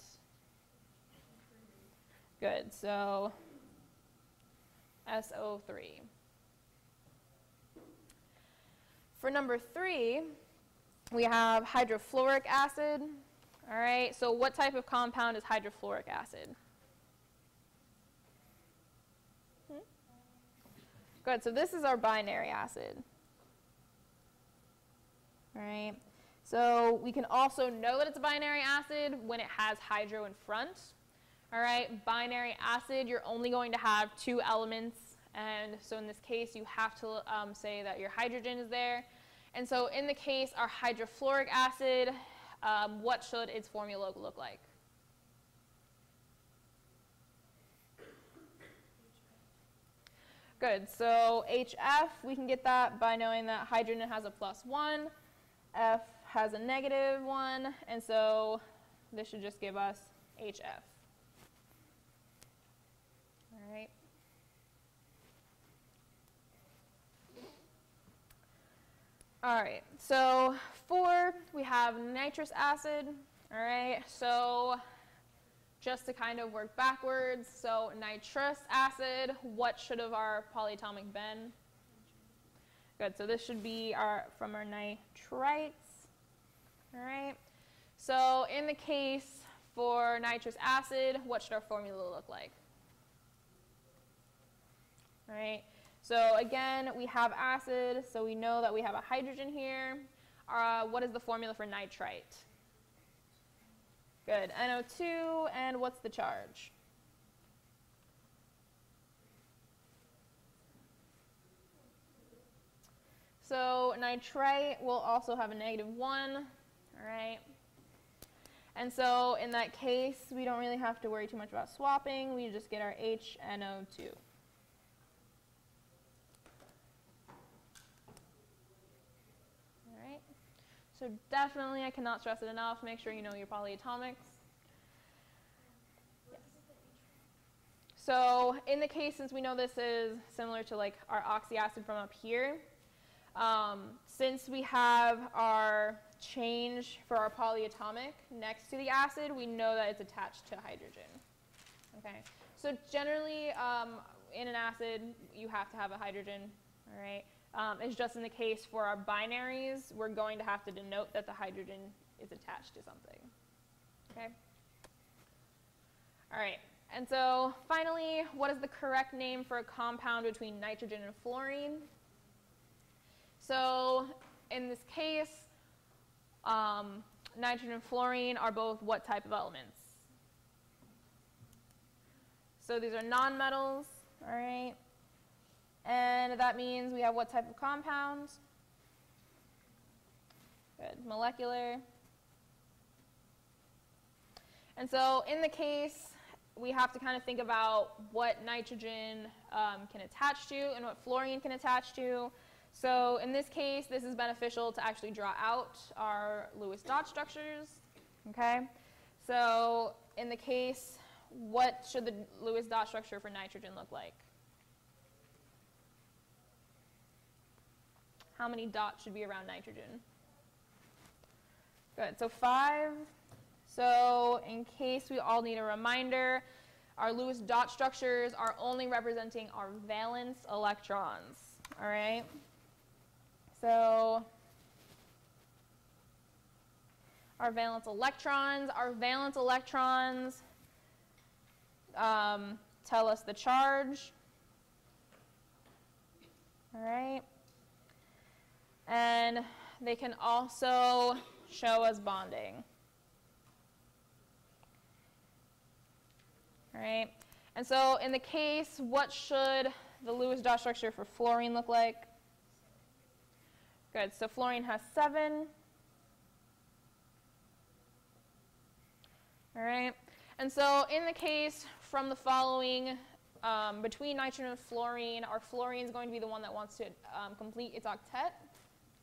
Good, so SO3. For number 3, we have hydrofluoric acid. All right, so what type of compound is hydrofluoric acid? Good, so this is our binary acid. All right, so we can also know that it's a binary acid when it has hydro in front. All right, binary acid, you're only going to have 2 elements, and so in this case, you have to say that your hydrogen is there. And so in the case, our hydrofluoric acid, what should its formula look like? Good, so HF, we can get that by knowing that hydrogen has a +1, F has a -1, and so this should just give us HF. All right. All right, so 4, we have nitrous acid. All right, so just to kind of work backwards, so nitrous acid, what should have our polyatomic been? Good, so this should be from our nitrites. All right, so in the case for nitrous acid, what should our formula look like? All right, so again, we have acid, so we know that we have a hydrogen here. What is the formula for nitrite? Good, NO2, and what's the charge? So nitrite will also have a -1, all right? And so in that case, we don't really have to worry too much about swapping. We just get our HNO2. All right, so definitely, I cannot stress it enough, make sure you know your polyatomics. Yes. So in the case, since we know this is similar to like our oxyacid from up here, since we have our change for our polyatomic next to the acid, we know that it's attached to hydrogen. Okay, so generally in an acid, you have to have a hydrogen, all right? It's just in the case for our binaries, we're going to have to denote that the hydrogen is attached to something, okay? All right, and so finally, what is the correct name for a compound between nitrogen and fluorine? So in this case, nitrogen and fluorine are both what type of elements? So these are nonmetals, all right? And that means we have what type of compounds? Good, molecular. And so in the case, we have to kind of think about what nitrogen can attach to and what fluorine can attach to. So in this case, this is beneficial to actually draw out our Lewis dot structures, okay? So in the case, what should the Lewis dot structure for nitrogen look like? How many dots should be around nitrogen? Good, so 5. So in case we all need a reminder, our Lewis dot structures are only representing our valence electrons, all right? So our valence electrons tell us the charge, all right? And they can also show us bonding, all right? And so in the case, what should the Lewis dot structure for fluorine look like? Good, so fluorine has 7. All right, and so in the case from the following, between nitrogen and fluorine, our fluorine is going to be the one that wants to complete its octet.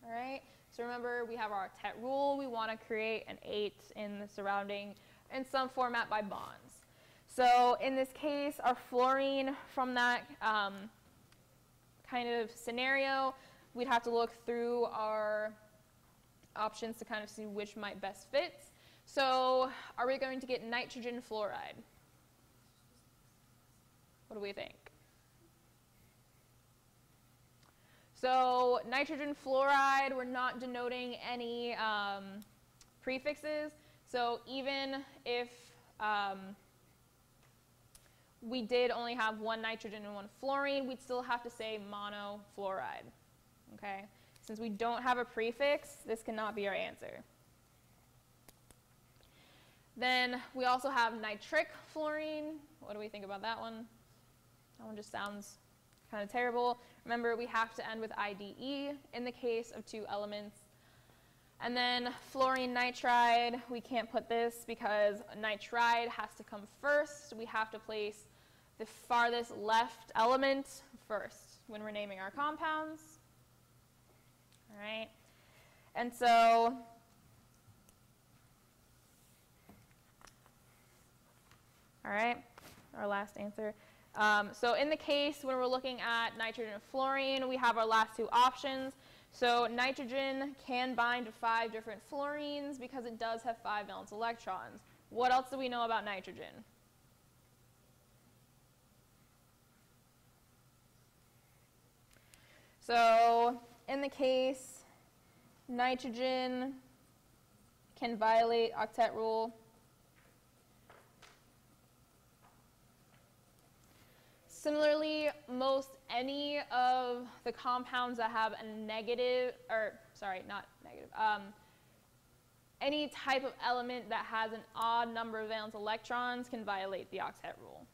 All right, so remember we have our octet rule. We want to create an 8 in the surrounding in some format by bonds. So in this case, our fluorine from that kind of scenario, we'd have to look through our options to kind of see which might best fit. So are we going to get nitrogen fluoride? What do we think? So nitrogen fluoride, we're not denoting any prefixes. So even if we did only have one nitrogen and one fluorine, we'd still have to say monofluoride. Okay? Since we don't have a prefix, this cannot be our answer. Then we also have nitric fluorine. What do we think about that one? That one just sounds kind of terrible. Remember, we have to end with IDE in the case of 2 elements. And then fluorine nitride, we can't put this because nitride has to come first. We have to place the farthest left element first when we're naming our compounds. All right. And so all right, our last answer. So in the case when we're looking at nitrogen and fluorine, we have our last two options. So nitrogen can bind to 5 different fluorines because it does have 5 valence electrons. What else do we know about nitrogen? So in the case, nitrogen can violate octet rule. Similarly, most any of the compounds that have a negative, or sorry, not negative, any type of element that has an odd number of valence electrons can violate the octet rule.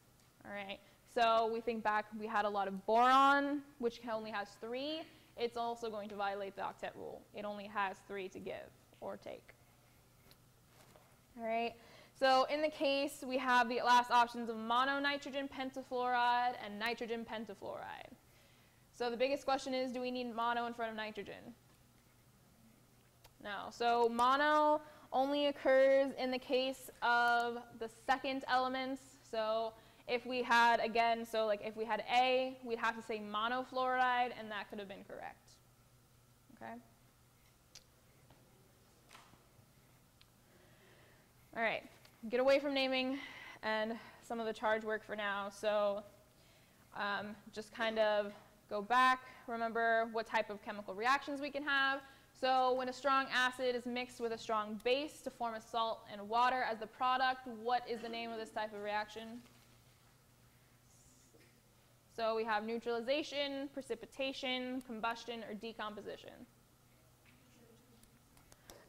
All right. So we think back, we had a lot of boron, which only has 3. It's also going to violate the octet rule. It only has 3 to give or take. All right. So in the case, we have the last options of mononitrogen pentafluoride and nitrogen pentafluoride. So the biggest question is, do we need mono in front of nitrogen? No. So mono only occurs in the case of the second elements. So if we had, again, so like if we had A, we'd have to say monofluoride, and that could have been correct. Okay? All right. Get away from naming and some of the charge work for now. So just kind of go back, remember what type of chemical reactions we can have. So when a strong acid is mixed with a strong base to form a salt and water as the product, what is the name of this type of reaction? So we have neutralization, precipitation, combustion, or decomposition.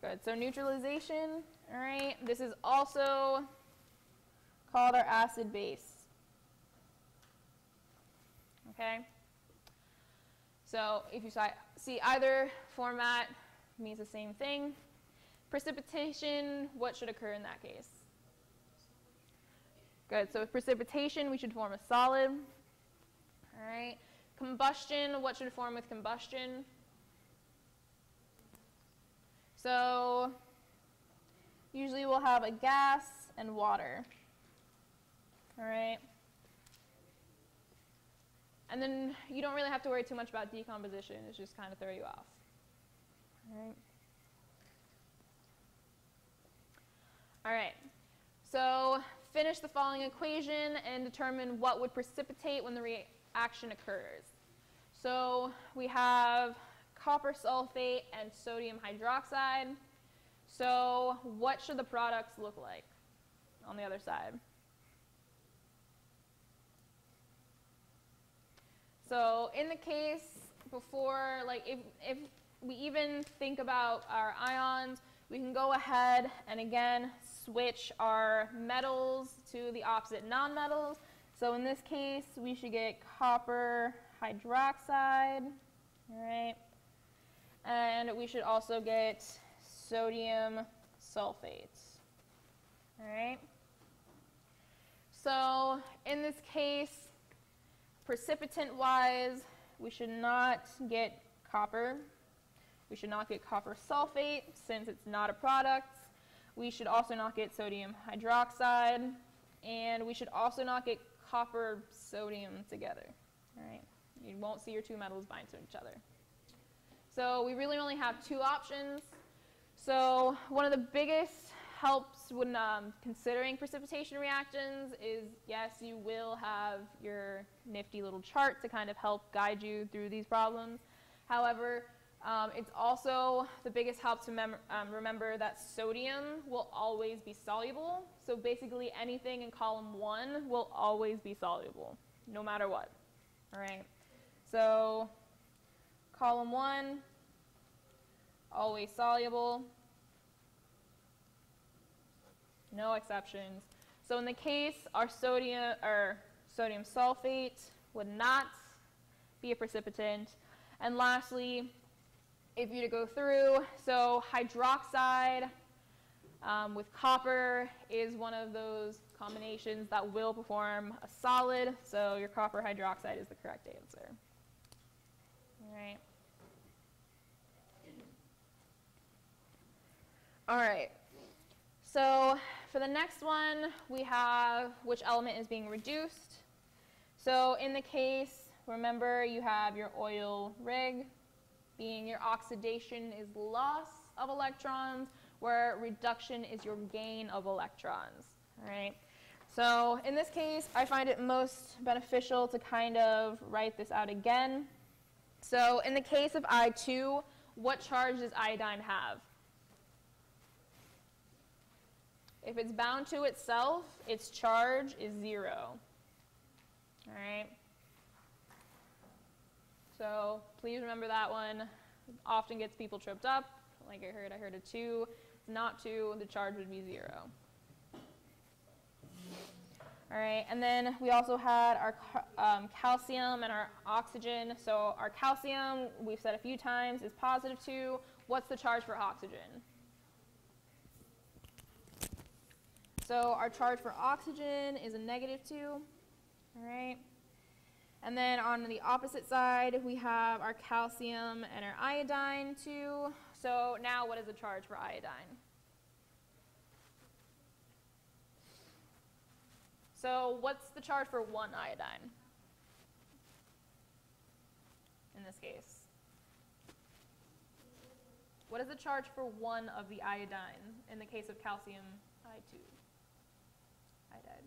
Good. So neutralization, all right. This is also called our acid base. Okay. So if you see either format, it means the same thing. Precipitation, what should occur in that case? Good. So with precipitation, we should form a solid. All right. Combustion, what should form with combustion? So usually we'll have a gas and water. All right. And then you don't really have to worry too much about decomposition. It's just kind of throw you off. All right. All right. So finish the following equation and determine what would precipitate when the reaction occurs. So we have copper sulfate and sodium hydroxide. So what should the products look like on the other side? So in the case before, like if we even think about our ions, we can go ahead and again switch our metals to the opposite nonmetals. So in this case, we should get copper hydroxide, all right? And we should also get sodium sulfate, all right? So in this case, precipitant-wise, we should not get copper. We should not get copper sulfate since it's not a product. We should also not get sodium hydroxide. And we should also not get copper sodium together. All right? You won't see your two metals bind to each other. So we really only have two options. So one of the biggest helps when considering precipitation reactions is, yes, you will have your nifty little chart to kind of help guide you through these problems. However, it's also the biggest help to remember that sodium will always be soluble. So basically anything in column 1 will always be soluble, no matter what. All right. So column 1, always soluble. No exceptions. So in the case, our sodium sulfate would not be a precipitant. And lastly, if you to go through, so hydroxide with copper is one of those combinations that will perform a solid, so your copper hydroxide is the correct answer. All right. All right. So for the next one, we have which element is being reduced. So in the case, remember you have your oil rig, being your oxidation is loss of electrons, where reduction is your gain of electrons. All right. So in this case, I find it most beneficial to kind of write this out again. So in the case of I2, what charge does iodine have? If it's bound to itself, its charge is 0. All right? So please remember that one. It often gets people tripped up. Like I heard a 2. It's not 2. The charge would be 0. All right, and then we also had our calcium and our oxygen. So our calcium, we've said a few times, is positive 2. What's the charge for oxygen? So our charge for oxygen is a negative 2. All right. And then on the opposite side, we have our calcium and our iodine 2. So now what is the charge for iodine? So what's the charge for 1 iodine in this case? What is the charge for 1 of the iodine in the case of calcium I2? Iodide.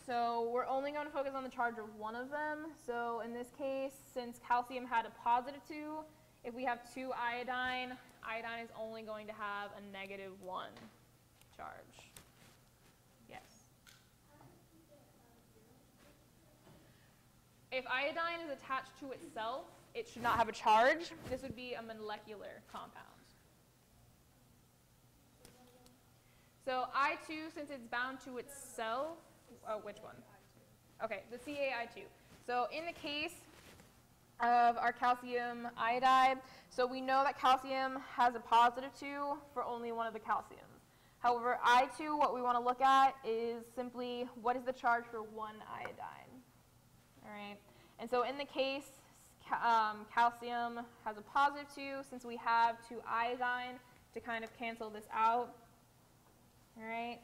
So we're only going to focus on the charge of 1 of them. So in this case, since calcium had a positive 2, if we have 2 iodine, iodine is only going to have a negative 1 charge. Yes. If iodine is attached to itself, it should not have a charge. This would be a molecular compound. So I2, since it's bound to itself, oh, which one? Okay, the CaI2. So in the case of our calcium iodide, so we know that calcium has a positive 2 for only one of the calciums. However, I2, what we want to look at is simply what is the charge for 1 iodine. All right. And so in the case, calcium has a positive 2. Since we have 2 iodine to kind of cancel this out, all right,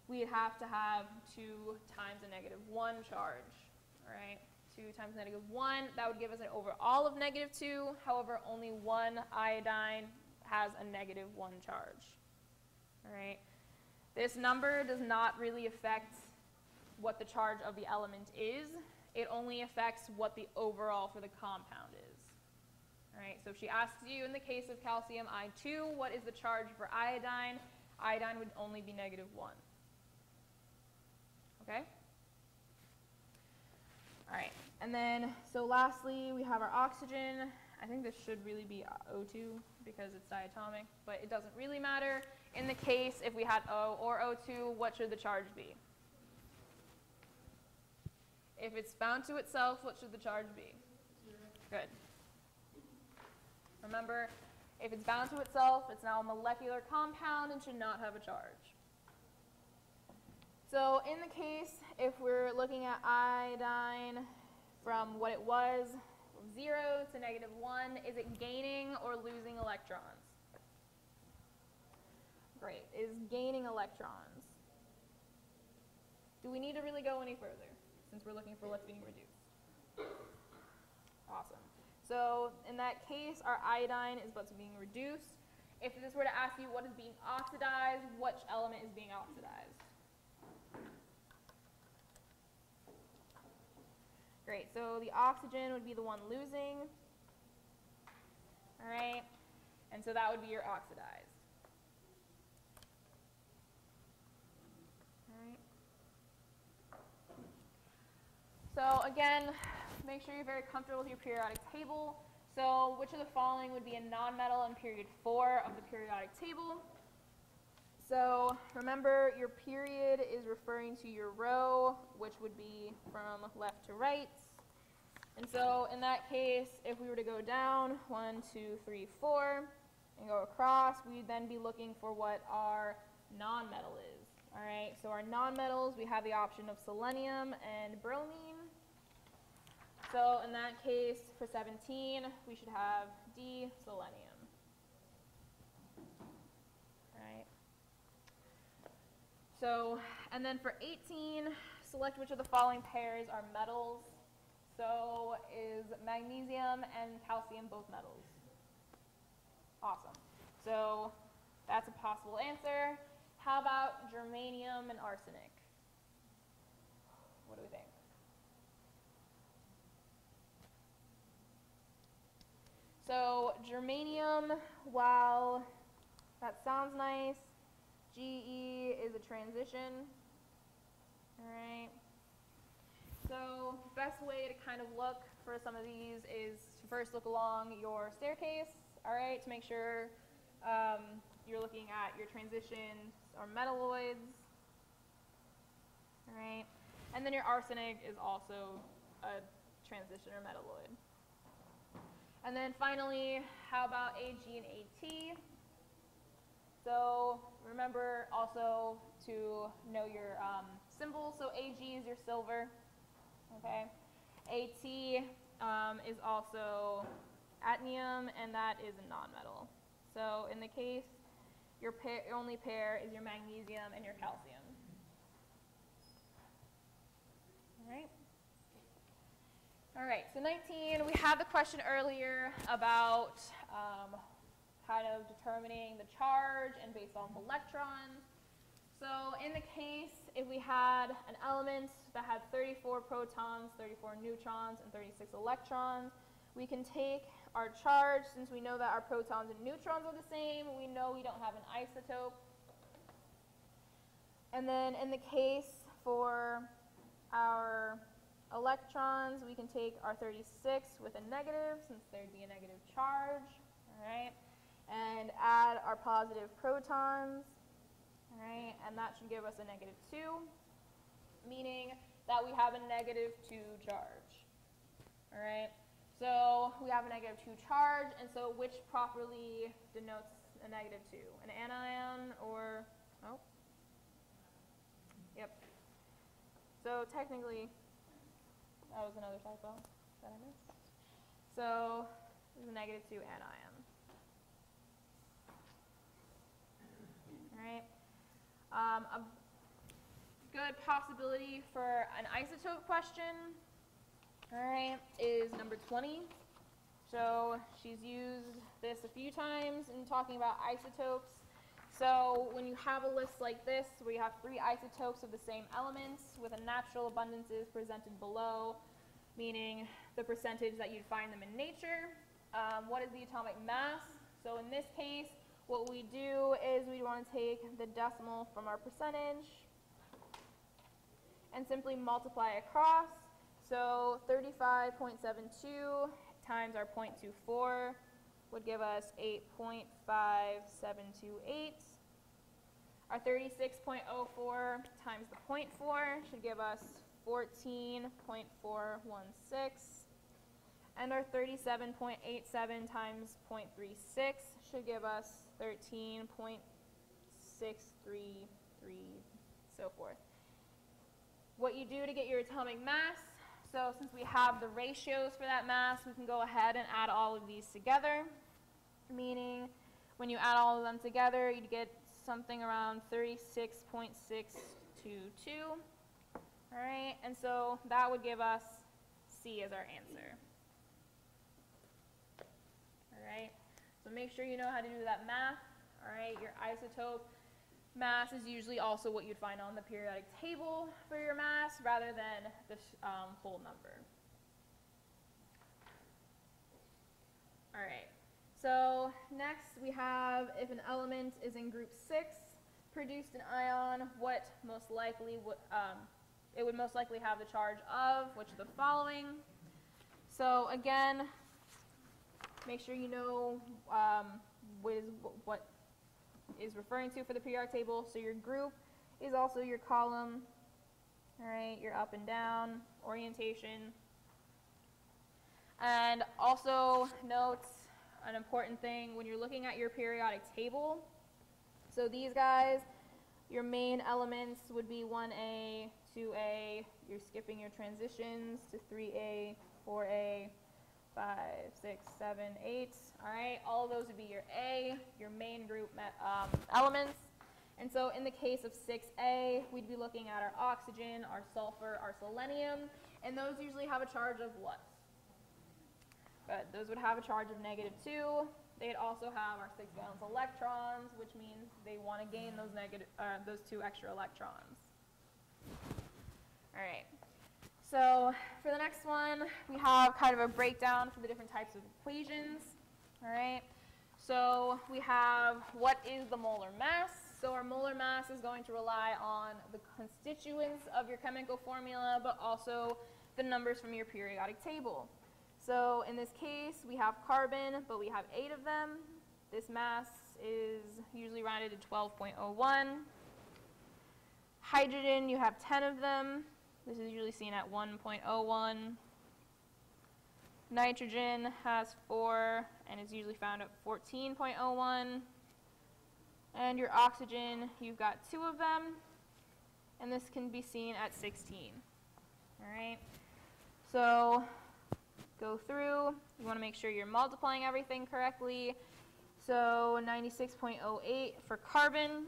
we'd have to have 2 times a negative 1 charge. All right. 2 times negative 1, that would give us an overall of negative 2. However, only 1 iodine has a negative 1 charge. All right. This number does not really affect what the charge of the element is. It only affects what the overall for the compound is. All right. So if she asks you in the case of calcium I2, what is the charge for iodine? Iodine would only be negative 1. Okay? All right. And then, so lastly, we have our oxygen. I think this should really be O2 because it's diatomic, but it doesn't really matter. In the case, if we had O or O2, what should the charge be? If it's bound to itself, what should the charge be? 0. Good. Remember, if it's bound to itself, it's now a molecular compound and should not have a charge. So in the case, if we're looking at iodine from what it was, 0 to negative 1, is it gaining or losing electrons? Great, is gaining electrons. Do we need to really go any further since we're looking for what's being reduced? Awesome. So in that case, our iodine is what's being reduced. If this were to ask you what is being oxidized, which element is being oxidized? Great, so the oxygen would be the one losing. All right, and so that would be your oxidized. All right. So again, make sure you're very comfortable with your periodic table. So which of the following would be a nonmetal in period 4 of the periodic table? So remember, your period is referring to your row, which would be from left to right. And so in that case, if we were to go down 1, 2, 3, 4, and go across, we'd then be looking for what our nonmetal is. All right, so our nonmetals, we have the option of selenium and bromine. So in that case, for 17, we should have D, selenium. All right. So, and then for 18, select which of the following pairs are metals. So is magnesium and calcium both metals? Awesome. So that's a possible answer. How about germanium and arsenic? What do we think? So germanium, while that sounds nice, GE is a transition. All right. So best way to kind of look for some of these is to first look along your staircase, all right, to make sure you're looking at your transitions or metalloids, all right, and then your arsenic is also a transition or metalloid. And then finally, how about Ag and At? So remember also to know your symbols. So Ag is your silver, okay? At is also actinium, and that is a nonmetal. So in the case, your only pair is your magnesium and your calcium. All right. All right, so 19, we had the question earlier about kind of determining the charge and based on electrons. So in the case, if we had an element that had 34 protons, 34 neutrons, and 36 electrons, we can take our charge, since we know that our protons and neutrons are the same, we know we don't have an isotope. And then in the case for our electrons, we can take our 36 with a negative, since there'd be a negative charge, all right, and add our positive protons, all right, and that should give us a negative 2, meaning that we have a negative 2 charge, all right. So we have a negative 2 charge, and so which properly denotes a negative 2? An anion or, oh, yep. So technically, that was another typo that I missed. So this is a negative 2 anion. All right. A good possibility for an isotope question, all right, is number 20. So she's used this a few times in talking about isotopes. So when you have a list like this, where you have 3 isotopes of the same elements with a natural abundances presented below, meaning the percentage that you'd find them in nature, what is the atomic mass? So in this case, what we do is we want to take the decimal from our percentage and simply multiply across. So 35.72 times our 0.24 would give us 8.5728. Our 36.04 times the 0.4 should give us 14.416. And our 37.87 times 0.36 should give us 13.633, so forth. What you do to get your atomic mass, so since we have the ratios for that mass, we can go ahead and add all of these together, meaning when you add all of them together, you'd get something around 36.622. All right, and so that would give us C as our answer. All right, so make sure you know how to do that math. All right, your isotope mass is usually also what you'd find on the periodic table for your mass rather than the whole number. All right, so next we have if an element is in group 6, produced an ion, what most likely would, it would most likely have the charge of, which of the following. So again, make sure you know what is referring to for the periodic table. So your group is also your column, all right, your up and down orientation. And also note an important thing when you're looking at your periodic table. So these guys, Your main elements would be 1A, 2A, you're skipping your transitions to 3A, 4A, 5, 6, 7, 8. All right, all of those would be your A, your main group elements. And so in the case of 6A, we'd be looking at our oxygen, our sulfur, our selenium, and those usually have a charge of what? Good, those would have a charge of -2. They'd also have our 6 valence electrons, which means they want to gain those 2 extra electrons. All right. So for the next one, we have kind of a breakdown for the different types of equations. All right. So we have what is the molar mass. So our molar mass is going to rely on the constituents of your chemical formula, but also the numbers from your periodic table. So in this case, we have carbon, but we have 8 of them. This mass is usually rounded to 12.01. Hydrogen, you have 10 of them. This is usually seen at 1.01. Nitrogen has 4, and is usually found at 14.01. And your oxygen, you've got 2 of them, and this can be seen at 16. All right. So go through. You want to make sure you're multiplying everything correctly. So 96.08 for carbon,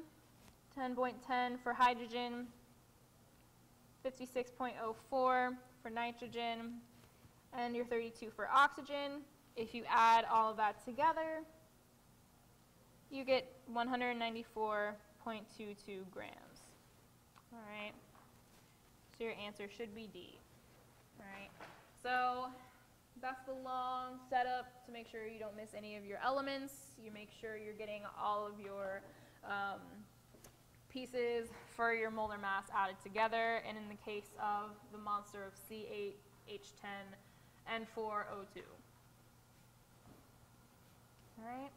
10.10 for hydrogen, 56.04 for nitrogen, and your 32 for oxygen. If you add all of that together, you get 194.22 grams. All right. So your answer should be D. All right. So that's the long setup to make sure you don't miss any of your elements. You make sure you're getting all of your pieces for your molar mass added together, and in the case of the monster of C8H10 N4O2. All right.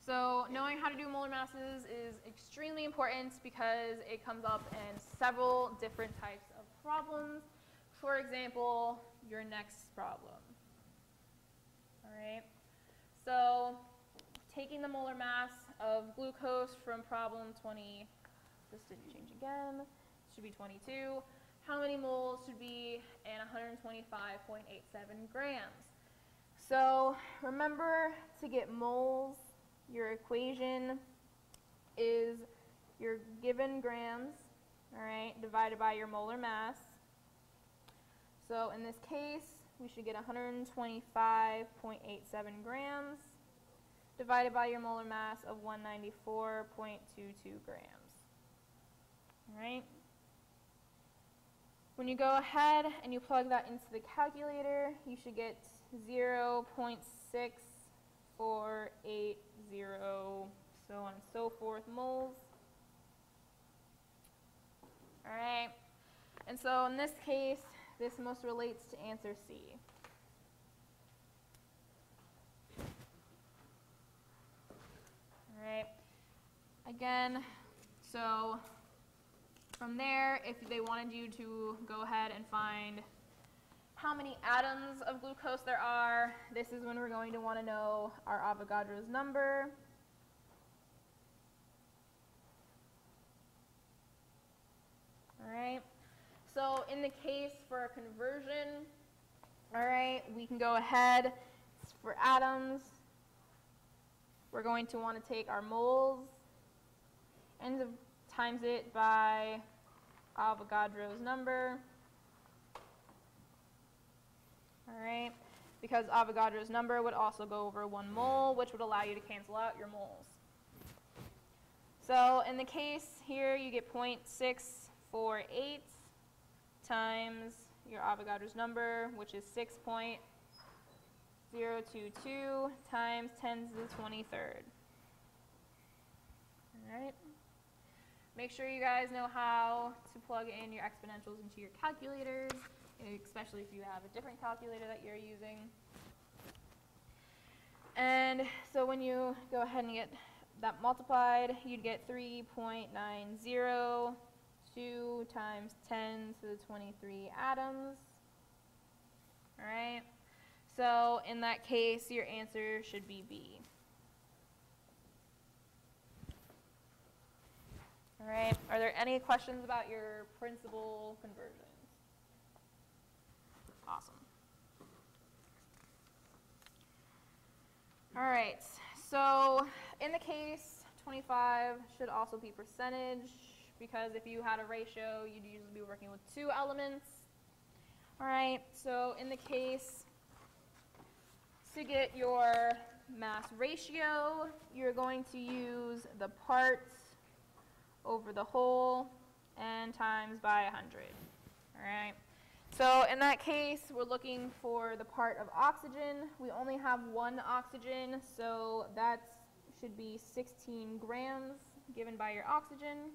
So knowing how to do molar masses is extremely important because it comes up in several different types of problems. For example, your next problem. All right. So taking the molar mass of glucose from problem 20, this didn't change again, should be 22. How many moles should be in 125.87 grams? So remember, to get moles, your equation is your given grams, all right, divided by your molar mass. So in this case, we should get 125.87 grams divided by your molar mass of 194.22 grams. All right. When you go ahead and you plug that into the calculator, you should get 0.6480, so on and so forth, moles. All right. And so in this case, this most relates to answer C. All right. Again, so from there, if they wanted you to go ahead and find how many atoms of glucose there are, this is when we're going to want to know our Avogadro's number. All right. So in the case for a conversion, all right, we can go ahead. For atoms, we're going to want to take our moles and times it by Avogadro's number. All right, because Avogadro's number would also go over 1 mole, which would allow you to cancel out your moles. So in the case here, you get 0.648 times your Avogadro's number, which is 6.022 times 10 to the 23rd. All right. Make sure you guys know how to plug in your exponentials into your calculators, especially if you have a different calculator that you're using. And so when you go ahead and get that multiplied, you'd get 3.902 times 10 to the 23 atoms. All right. So in that case, your answer should be B. All right, are there any questions about your principal conversions? Awesome. All right, so in the case, 25 should also be percentage, because if you had a ratio, you'd usually be working with 2 elements. All right, so in the case, to get your mass ratio, you're going to use the part over the whole and times by 100. All right. So in that case, we're looking for the part of oxygen. We only have 1 oxygen, so that should be 16 grams given by your oxygen.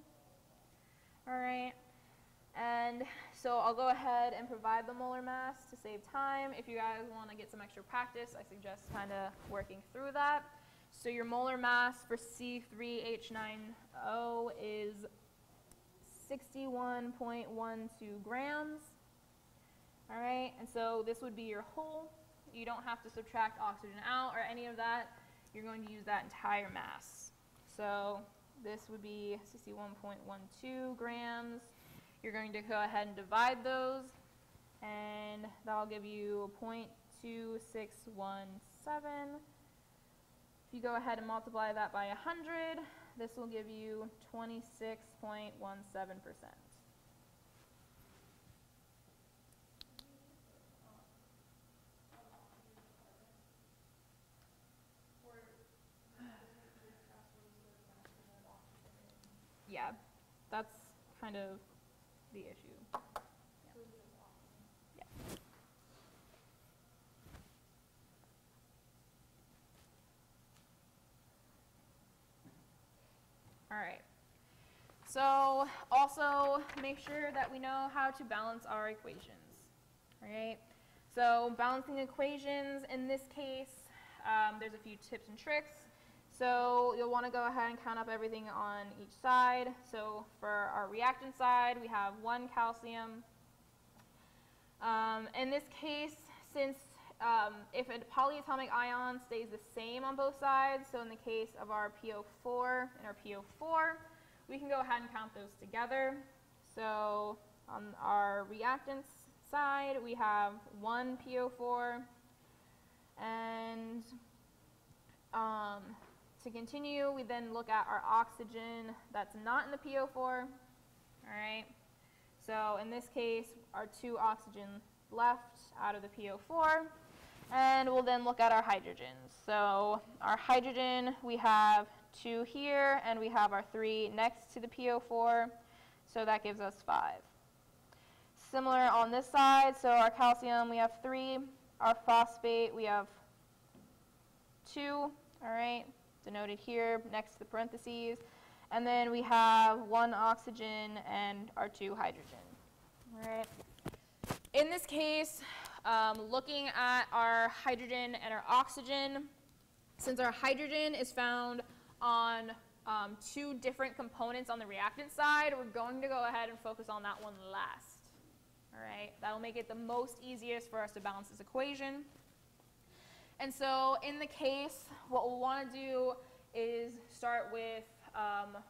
All right. And so I'll go ahead and provide the molar mass to save time. If you guys want to get some extra practice, I suggest kind of working through that. So your molar mass for C3H9O is 61.12 grams. All right, and so this would be your whole. You don't have to subtract oxygen out or any of that. You're going to use that entire mass. So this would be 61.12 grams. You're going to go ahead and divide those, and that'll give you 0.2617. If you go ahead and multiply that by 100, this will give you 26.17%. Yeah, that's kind of the issue. Yeah. All right. So also make sure that we know how to balance our equations. All right. So balancing equations in this case, there's a few tips and tricks. So you'll want to go ahead and count up everything on each side. So for our reactant side, we have 1 calcium. In this case, since if a polyatomic ion stays the same on both sides, so in the case of our PO4 and our PO4, we can go ahead and count those together. So on our reactants side, we have 1 PO4, and to continue, we then look at our oxygen that's not in the PO4, all right? So in this case, our 2 oxygen left out of the PO4, and we'll then look at our hydrogens. So our hydrogen, we have 2 here, and we have our 3 next to the PO4, so that gives us 5. Similar on this side, so our calcium, we have 3, our phosphate, we have 2, all right? Denoted here next to the parentheses, and then we have 1 oxygen and our 2 hydrogen. All right. In this case, looking at our hydrogen and our oxygen, since our hydrogen is found on 2 different components on the reactant side, we're going to go ahead and focus on that one last. All right. That'll make it the most easiest for us to balance this equation. And so in the case, what we'll want to do is start with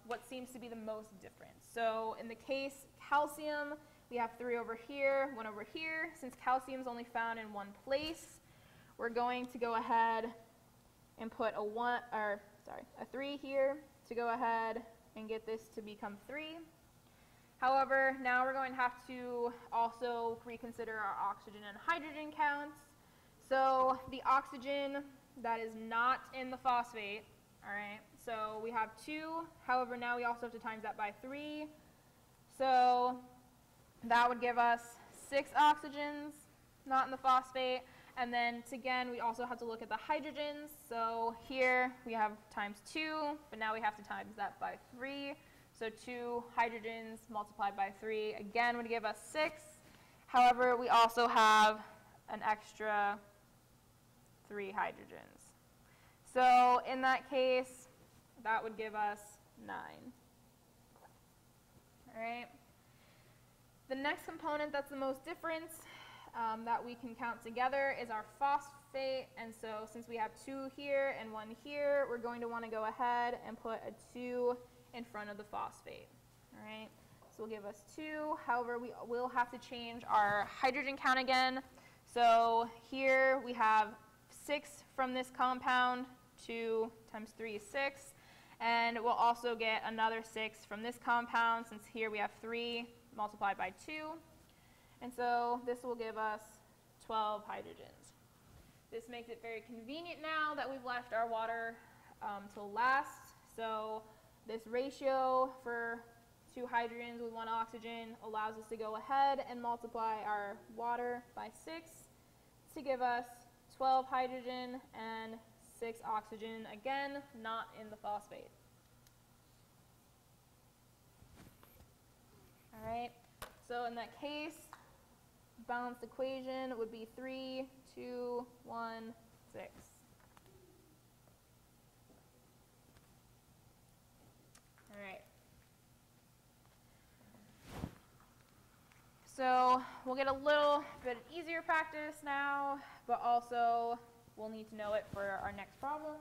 what seems to be the most different. So in the case calcium, we have 3 over here, 1 over here. Since calcium is only found in one place, we're going to go ahead and put a 3 here to go ahead and get this to become 3. However, now we're going to have to also reconsider our oxygen and hydrogen counts. So the oxygen that is not in the phosphate, all right, so we have 2. However, now we also have to times that by 3. So that would give us 6 oxygens not in the phosphate. And then again, we also have to look at the hydrogens. So here we have times 2, but now we have to times that by 3. So 2 hydrogens multiplied by 3 again would give us 6. However, we also have an extra 3 hydrogens. So in that case, that would give us 9. All right. The next component that's the most different that we can count together is our phosphate. And so since we have 2 here and 1 here, we're going to want to go ahead and put a 2 in front of the phosphate. will give us 2. However, we will have to change our hydrogen count again. So here we have 6 from this compound. 2 times 3 is 6. And we'll also get another 6 from this compound, since here we have 3 multiplied by 2. And so this will give us 12 hydrogens. This makes it very convenient now that we've left our water till last. So this ratio for 2 hydrogens with 1 oxygen allows us to go ahead and multiply our water by 6 to give us 12 hydrogen and 6 oxygen, again, not in the phosphate. All right, so in that case, balanced equation would be 3, 2, 1, 6. All right. So we'll get a little bit easier practice now, but also we'll need to know it for our next problem.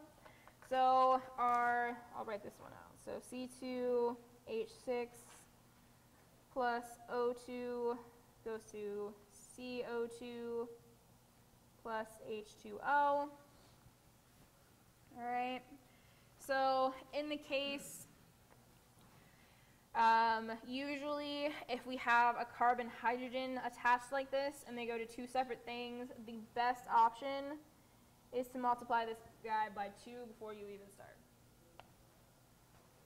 So I'll write this one out. So C2H6 plus O2 goes to CO2 plus H2O. All right. So in the case, usually if we have a carbon-hydrogen attached like this and they go to 2 separate things, the best option is to multiply this guy by 2 before you even start.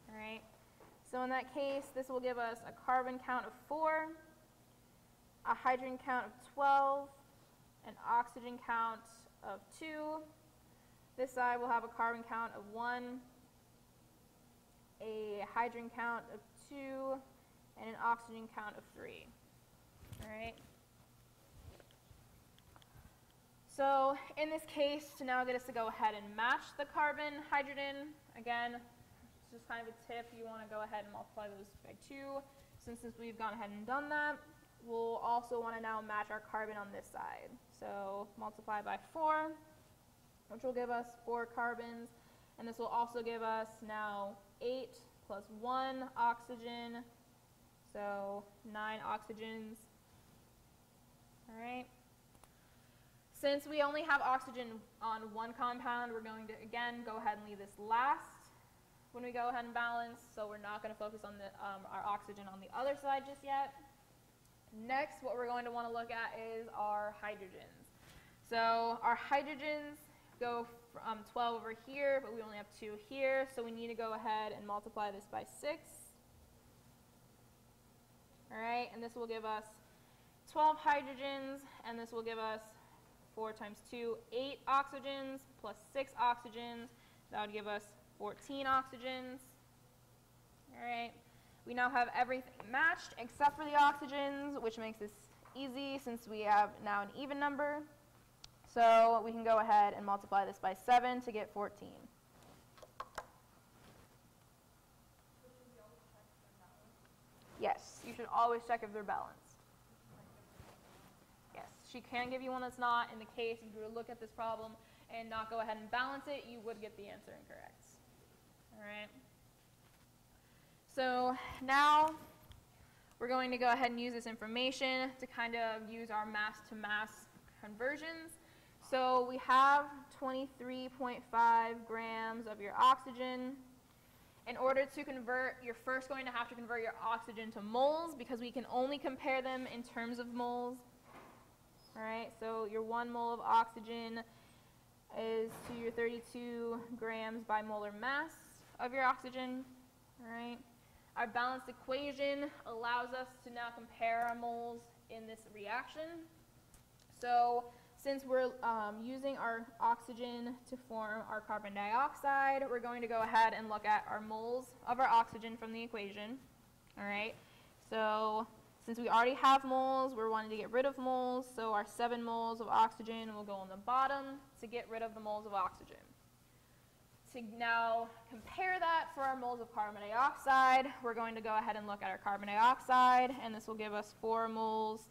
All right. So in that case, this will give us a carbon count of 4, a hydrogen count of 12, an oxygen count of 2. This side will have a carbon count of 1, a hydrogen count of 2, and an oxygen count of 3. All right. So in this case, to now get us to go ahead and match the carbon hydrogen, again, it's just kind of a tip. You want to go ahead and multiply those by 2. Since we've gone ahead and done that, we'll also want to now match our carbon on this side. So multiply by 4, which will give us 4 carbons. And this will also give us now 8 plus 1 oxygen, so 9 oxygens. All right. Since we only have oxygen on 1 compound, we're going to, again, go ahead and leave this last when we go ahead and balance. So we're not going to focus on our oxygen on the other side just yet. Next, what we're going to want to look at is our hydrogens. So our hydrogens go from 12 over here, but we only have 2 here, so we need to go ahead and multiply this by 6. All right, and this will give us 12 hydrogens, and this will give us 4 times 2, 8 oxygens, plus 6 oxygens. That would give us 14 oxygens. All right, we now have everything matched except for the oxygens, which makes this easy since we have now an even number. So we can go ahead and multiply this by 7 to get 14. Yes, you should always check if they're balanced. Yes, she can give you one that's not. In the case if you were to look at this problem and not go ahead and balance it, you would get the answer incorrect. All right. So now we're going to go ahead and use this information to kind of use our mass to mass conversions. So we have 23.5 grams of your oxygen. In order to convert, you're first going to have to convert your oxygen to moles because we can only compare them in terms of moles. All right, so your 1 mole of oxygen is to your 32 grams by molar mass of your oxygen. All right. Our balanced equation allows us to now compare our moles in this reaction. So since we're using our oxygen to form our carbon dioxide, we're going to go ahead and look at our moles of our oxygen from the equation. All right. So since we already have moles, we're wanting to get rid of moles. So our 7 moles of oxygen will go on the bottom to get rid of the moles of oxygen. To now compare that for our moles of carbon dioxide, we're going to go ahead and look at our carbon dioxide, and this will give us 4 moles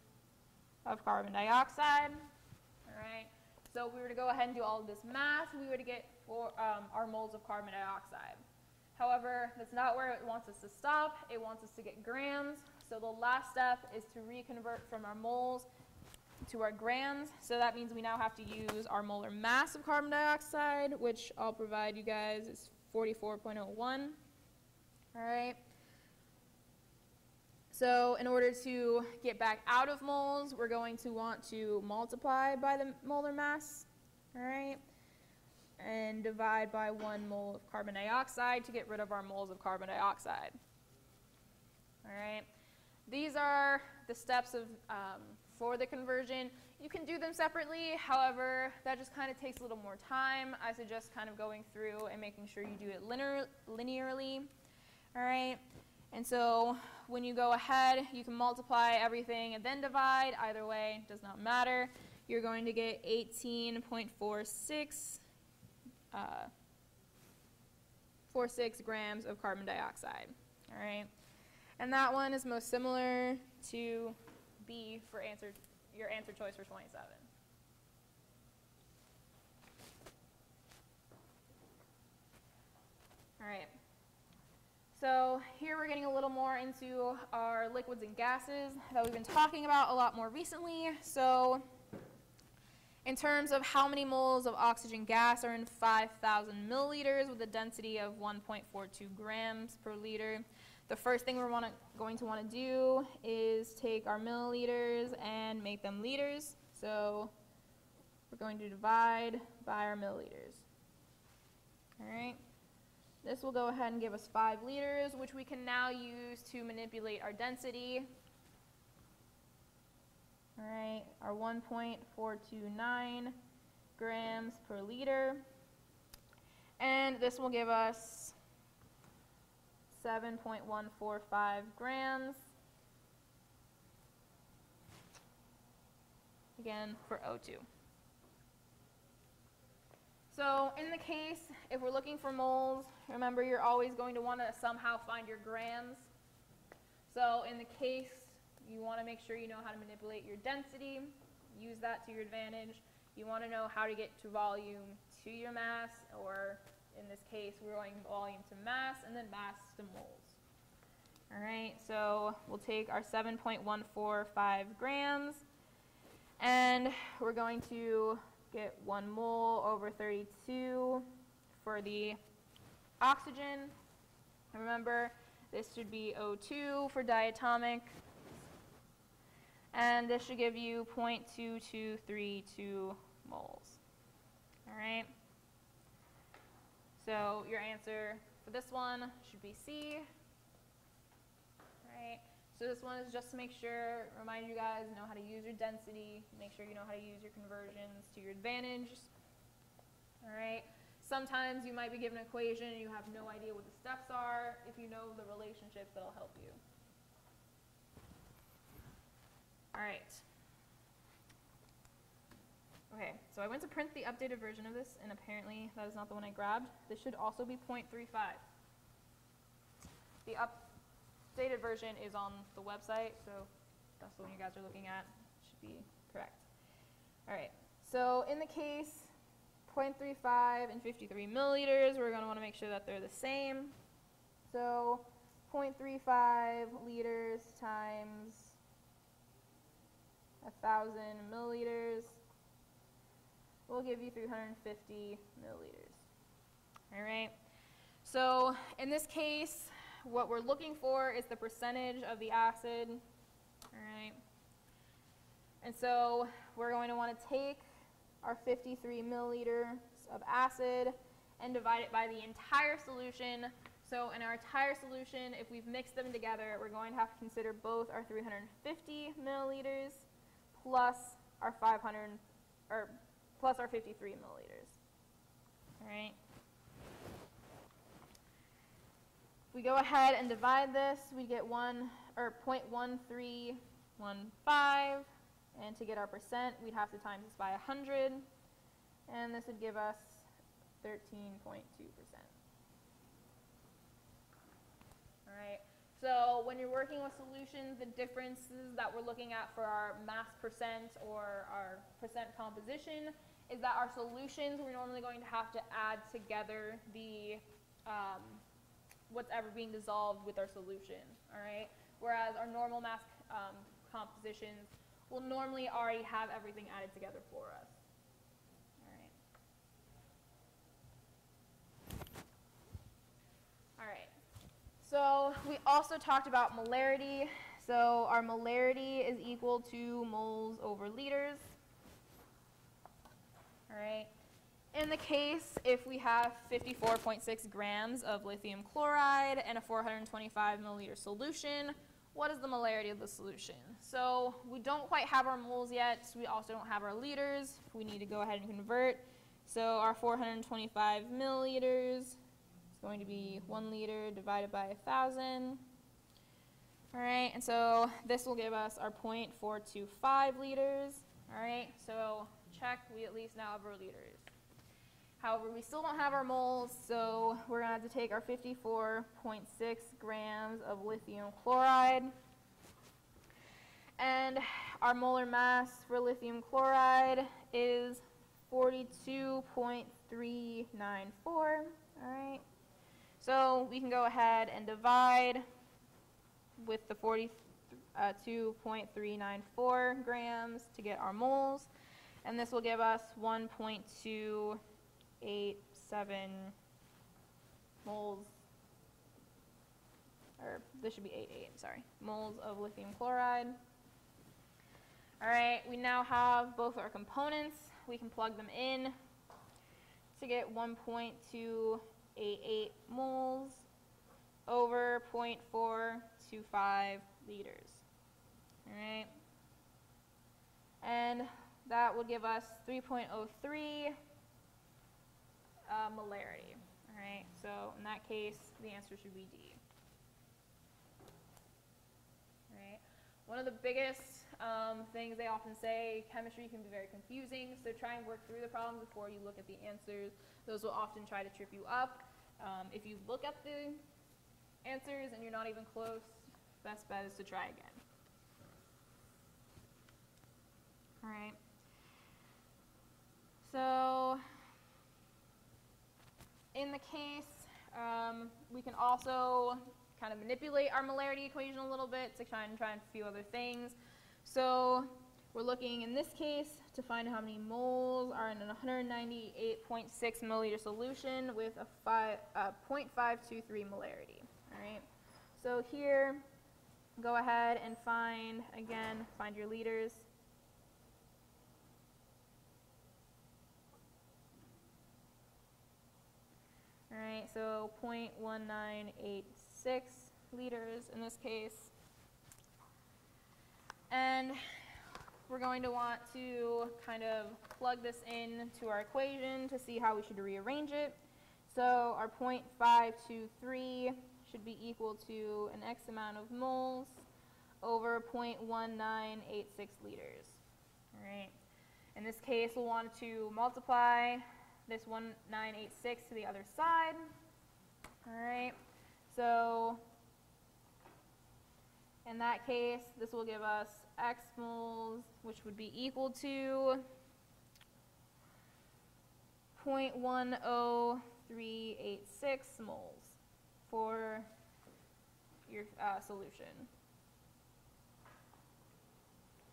of carbon dioxide. All right. So if we were to go ahead and do all of this math, we would get our moles of carbon dioxide. However, that's not where it wants us to stop. It wants us to get grams. So the last step is to reconvert from our moles to our grams. So that means we now have to use our molar mass of carbon dioxide, which I'll provide you guys is 44.01. All right. So in order to get back out of moles, we're going to want to multiply by the molar mass, all right, and divide by 1 mole of carbon dioxide to get rid of our moles of carbon dioxide. All right. These are the steps of for the conversion. You can do them separately. However, that just kind of takes a little more time. I suggest kind of going through and making sure you do it linearly. All right. And so when you go ahead, you can multiply everything and then divide. Either way, it does not matter. You're going to get 18.46 grams of carbon dioxide. All right. And that one is most similar to B for your answer choice for 27. All right. So here we're getting a little more into our liquids and gases that we've been talking about a lot more recently. So in terms of how many moles of oxygen gas are in 5,000 milliliters with a density of 1.42 grams per liter, the first thing we're going to want to do is take our milliliters and make them liters. So we're going to divide by our milliliters. All right. This will go ahead and give us 5 liters, which we can now use to manipulate our density. All right, our 1.429 grams per liter. And this will give us 7.145 grams, again, for O2. So in the case, if we're looking for moles, remember you're always going to want to somehow find your grams. So in the case, you want to make sure you know how to manipulate your density, use that to your advantage. You want to know how to get to volume to your mass, or in this case, we're going volume to mass and then mass to moles. All right, so we'll take our 7.145 grams, and we're going to get 1 mole over 32 for the oxygen. And remember, this should be O2 for diatomic. And this should give you 0.2232 moles. All right? So your answer for this one should be C. All right? So this one is just to make sure, remind you guys, know how to use your density, make sure you know how to use your conversions to your advantage. All right? Sometimes you might be given an equation and you have no idea what the steps are. If you know the relationships, that'll help you. All right. Okay, so I went to print the updated version of this, and apparently that is not the one I grabbed. This should also be 0.35. The updated version is on the website, so that's the one you guys are looking at. It should be correct. All right, so in the case, 0.35 and 53 milliliters, we're going to want to make sure that they're the same. So 0.35 liters times 1,000 milliliters will give you 350 milliliters. All right. So in this case, what we're looking for is the percentage of the acid. All right. And so we're going to want to take our 53 milliliters of acid and divide it by the entire solution. So in our entire solution, if we've mixed them together, we're going to have to consider both our 350 milliliters plus our 53 milliliters. All right. If we go ahead and divide this, we get 0.1315, and to get our percent, we'd have to times this by 100, and this would give us 13.2%. All right. So when you're working with solutions, the differences that we're looking at for our mass percent or our percent composition is that our solutions, we're normally going to have to add together the what's ever being dissolved with our solution, all right? Whereas our normal mass compositions will normally already have everything added together for us. All right. So we also talked about molarity. So our molarity is equal to moles over liters. All right. In the case, if we have 54.6 grams of lithium chloride and a 425 milliliter solution, what is the molarity of the solution? So we don't quite have our moles yet. So we also don't have our liters. We need to go ahead and convert. So our 425 milliliters is going to be 1 liter divided by 1,000. All right, and so this will give us our 0.425 liters. All right, so check, we at least now have our liters. However, we still don't have our moles, so we're going to have to take our 54.6 grams of lithium chloride. And our molar mass for lithium chloride is 42.394. All right, so we can go ahead and divide with the 42.394 grams to get our moles, and this will give us 1.287 moles, or this should be 88, sorry, moles of lithium chloride. All right, we now have both our components. We can plug them in to get 1.288 moles over 0.425 liters. All right, and that would give us 3.03 molarity. All right, so in that case, the answer should be D. All right, one of the biggest things they often say, chemistry can be very confusing, so try and work through the problem before you look at the answers. Those will often try to trip you up. If you look at the answers and you're not even close, best bet is to try again. All right. So in the case, we can also kind of manipulate our molarity equation a little bit to try and a few other things. So we're looking in this case to find how many moles are in a 198.6 milliliter solution with a 0.523 molarity. All right. So here, go ahead and find your liters. All right, so 0.1986 liters in this case. And we're going to want to kind of plug this into our equation to see how we should rearrange it. So our 0.523 should be equal to an X amount of moles over 0.1986 liters. All right. In this case, we'll want to multiply this 1986 to the other side. All right. So in that case, this will give us X moles, which would be equal to 0.10386 moles for your solution.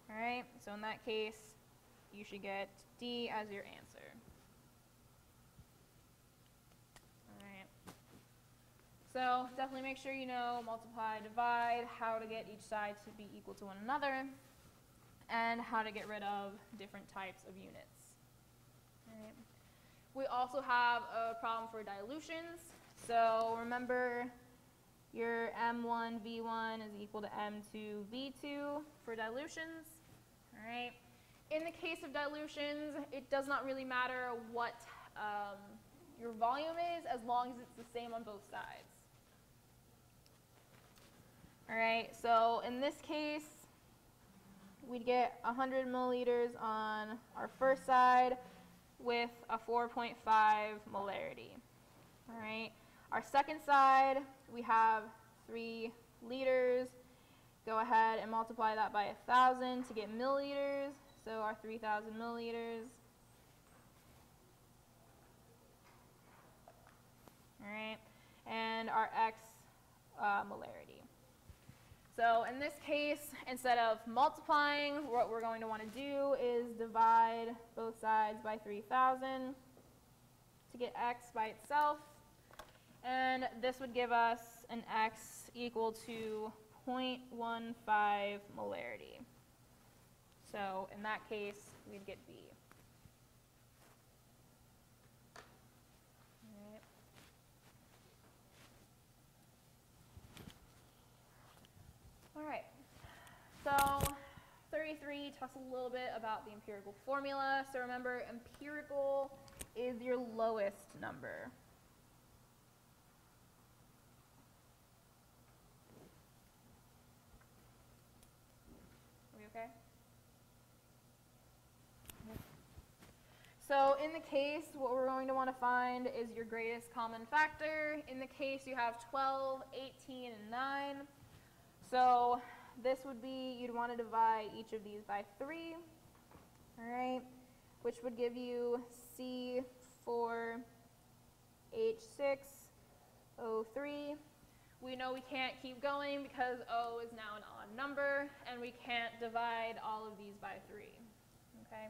All right, so in that case, you should get D as your answer. All right. So definitely make sure you know multiply, divide, how to get each side to be equal to one another, and how to get rid of different types of units. All right. We also have a problem for dilutions. So remember, your M1 V1 is equal to M2 V2 for dilutions. All right. In the case of dilutions, it does not really matter what your volume is as long as it's the same on both sides. All right, so in this case, we'd get 100 milliliters on our first side with a 4.5 molarity. All right, our second side, we have 3 liters. Go ahead and multiply that by 1,000 to get milliliters. So our 3,000 milliliters. All right, and our X molarity. So in this case, instead of multiplying, what we're going to want to do is divide both sides by 3,000 to get x by itself. And this would give us an x equal to 0.15 molarity. So in that case, we'd get B. All right. So 33 talks a little bit about the empirical formula. So remember, empirical is your lowest number. Are we okay? So in the case, what we're going to want to find is your greatest common factor. In the case, you have 12, 18, and 9. So this would be, you'd want to divide each of these by 3, all right, which would give you C4H6O3. We know we can't keep going because O is now an odd number, and we can't divide all of these by 3, okay?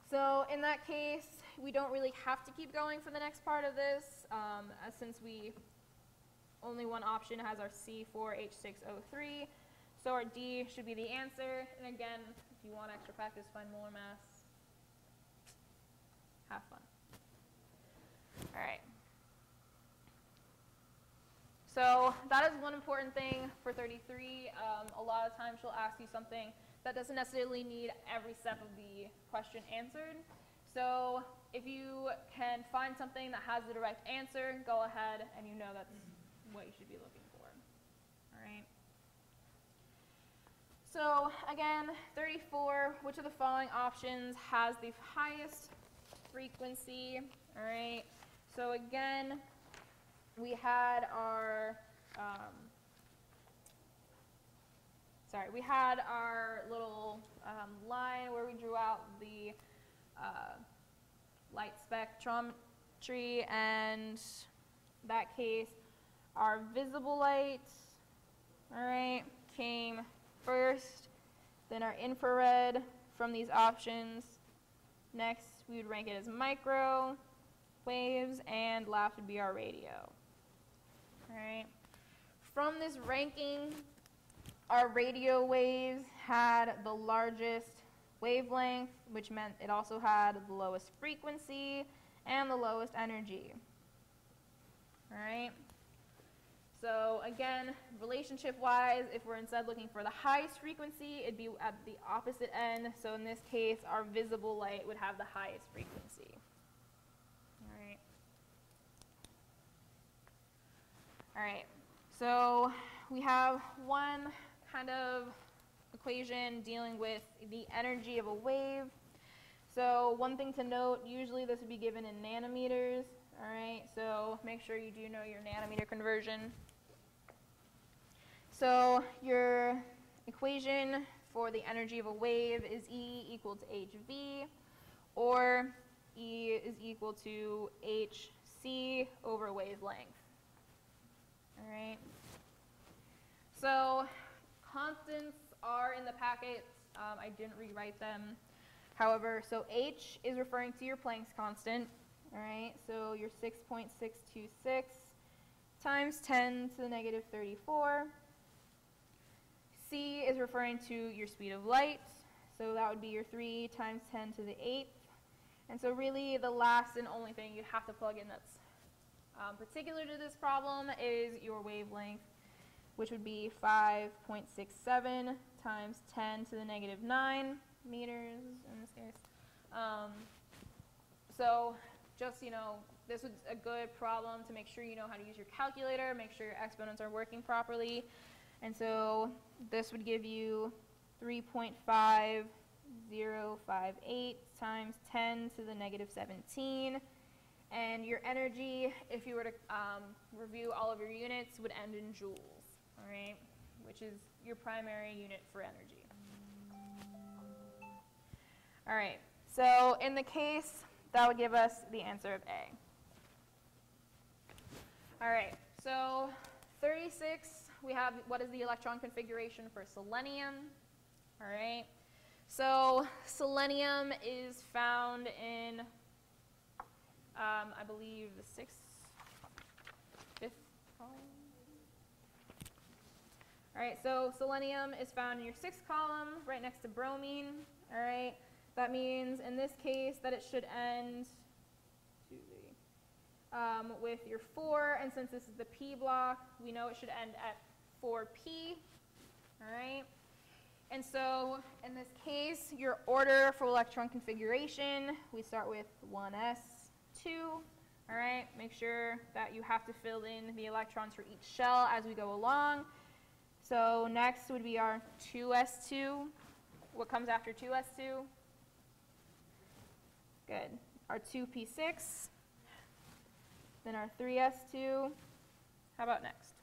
So in that case, we don't really have to keep going for the next part of this, since only one option has our C4H6O3, so our D should be the answer. And again, if you want extra practice, find molar mass. Have fun. All right. So that is one important thing for 33. A lot of times she'll ask you something that doesn't necessarily need every step of the question answered. So if you can find something that has the direct answer, go ahead, and you know that's what you should be looking for. All right. So again, 34, which of the following options has the highest frequency? All right. So again, we had our little line where we drew out the light spectrometry, and in that case, our visible light, all right, came first, then our infrared from these options. Next, we would rank it as micro waves, and last would be our radio. All right. From this ranking, our radio waves had the largest wavelength, which meant it also had the lowest frequency and the lowest energy. All right. So again, relationship-wise, if we're instead looking for the highest frequency, it'd be at the opposite end. So in this case, our visible light would have the highest frequency. All right. All right. So we have one kind of equation dealing with the energy of a wave. So one thing to note, usually this would be given in nanometers. All right. So make sure you do know your nanometer conversion. So your equation for the energy of a wave is E equal to hv, or E is equal to hc over wavelength. All right. So constants are in the packet. I didn't rewrite them. However, so H is referring to your Planck's constant. All right. So your 6.626 times 10 to the negative 34. C is referring to your speed of light, so that would be your 3 times 10 to the 8th. And so really the last and only thing you have to plug in that's particular to this problem is your wavelength, which would be 5.67 times 10 to the negative 9 meters in this case. So just, this is a good problem to make sure you know how to use your calculator, make sure your exponents are working properly. And so this would give you 3.5058 times 10 to the negative 17. And your energy, if you were to review all of your units, would end in joules, all right, which is your primary unit for energy. All right, so in the case, that would give us the answer of A. All right, So 36, we have what is the electron configuration for selenium. All right. So selenium is found in, I believe, the 5th column. All right, so selenium is found in your 6th column, right next to bromine. All right, that means in this case that it should end with your 4, and since this is the P block, we know it should end at 4P. All right. And so in this case, your order for electron configuration, we start with 1s2. All right, make sure that you have to fill in the electrons for each shell as we go along. So next would be our 2s2. What comes after 2s2? Good. Our 2p6. Then our 3s2. How about next?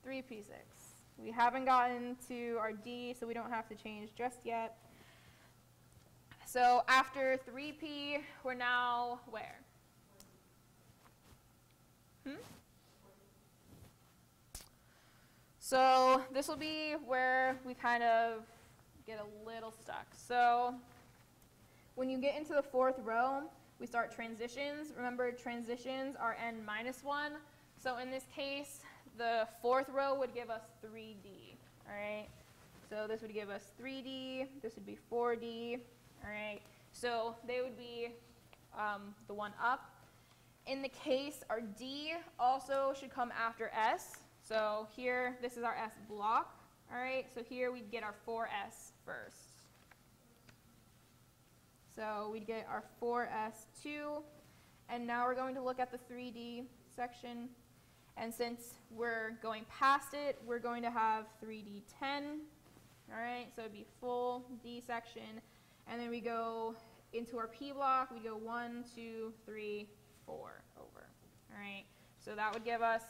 P6. We haven't gotten to our D, so we don't have to change just yet. So after 3P, we're now where? So this will be where we kind of get a little stuck. So when you get into the 4th row, we start transitions. Remember, transitions are n-1. So in this case, the 4th row would give us 3D, all right? So this would give us 3D, this would be 4D, all right? So they would be the one up. In the case, our D also should come after S. So here, this is our S block, all right? So here we'd get our 4S first. So we'd get our 4s2, and now we're going to look at the 3D section. And since we're going past it, we're going to have 3d10. All right, so it'd be full D section. And then we go into our P block. We go 1, 2, 3, 4 over. All right, so that would give us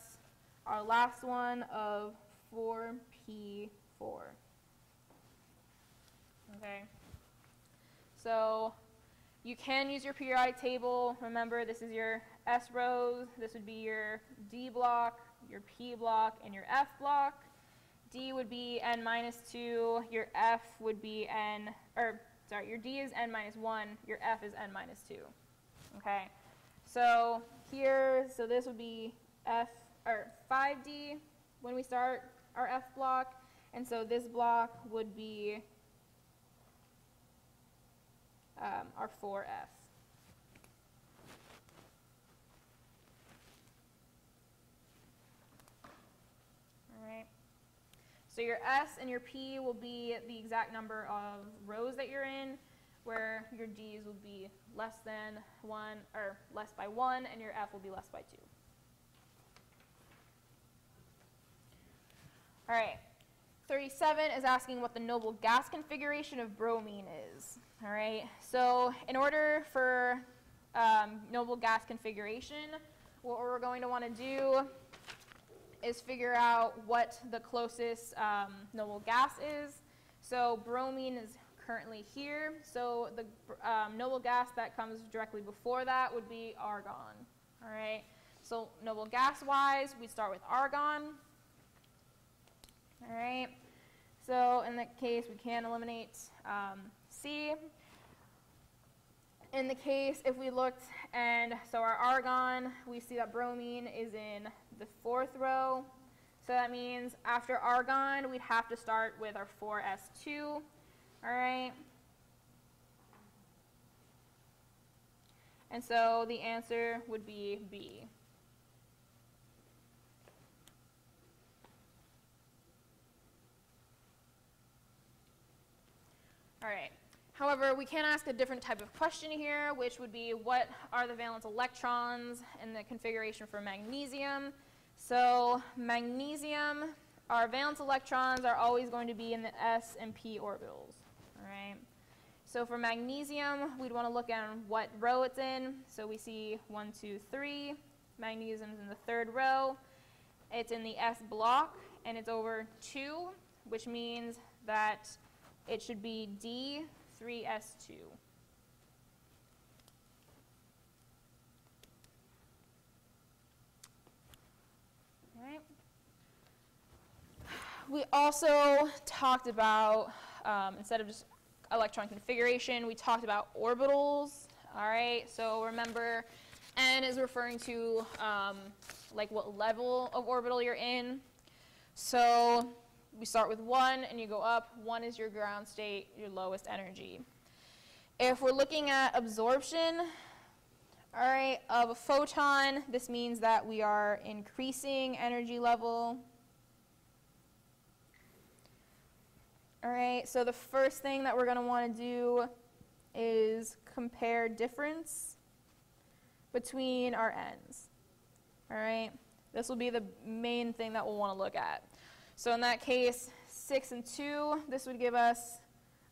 our last one of 4p4. Okay, so you can use your periodic table. Remember, this is your S rows. This would be your D block, your P block, and your F block. D would be n-2. Your F would be your D is n-1. Your F is n-2. Okay. So here, so this would be 5D when we start our F block, and so this block would be our 4F. All right. So your S and your P will be the exact number of rows that you're in, where your D's will be less than 1 or less by 1, and your F will be less by 2. All right. 37 is asking what the noble gas configuration of bromine is. All right, so in order for noble gas configuration, what we're going to want to do is figure out what the closest noble gas is. So bromine is currently here, so the noble gas that comes directly before that would be argon. All right, so noble gas-wise, we start with argon. All right, so in that case, we can eliminate C. In the case, if we looked, and so our argon, we see that bromine is in the 4th row. So that means after argon, we'd have to start with our 4s2. All right. And so the answer would be B. All right. However, we can ask a different type of question here, which would be what are the valence electrons in the configuration for magnesium? So magnesium, our valence electrons are always going to be in the s and p orbitals. All right. So for magnesium, we'd want to look at what row it's in. So we see 1, 2, 3. Magnesium's in the 3rd row. It's in the s block, and it's over 2, which means that it should be D, 3s2. We also talked about, instead of just electron configuration, we talked about orbitals. All right, so remember, N is referring to like what level of orbital you're in. So we start with 1 and you go up. 1 is your ground state, your lowest energy. If we're looking at absorption, all right, of a photon, this means that we are increasing energy level. All right, so the first thing that we're going to want to do is compare difference between our ends. All right, this will be the main thing that we'll want to look at. So in that case, 6 and 2, this would give us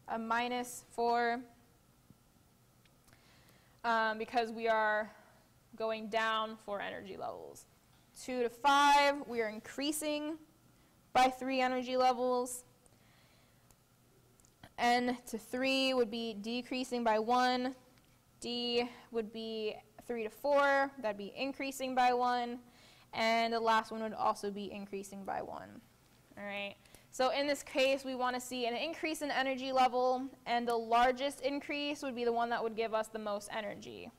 a -4 because we are going down 4 energy levels. 2 to 5, we are increasing by 3 energy levels. N to 3 would be decreasing by 1. D would be 3 to 4, that'd be increasing by 1. And the last one would also be increasing by 1. All right. So in this case, we want to see an increase in energy level, and the largest increase would be the one that would give us the most energy.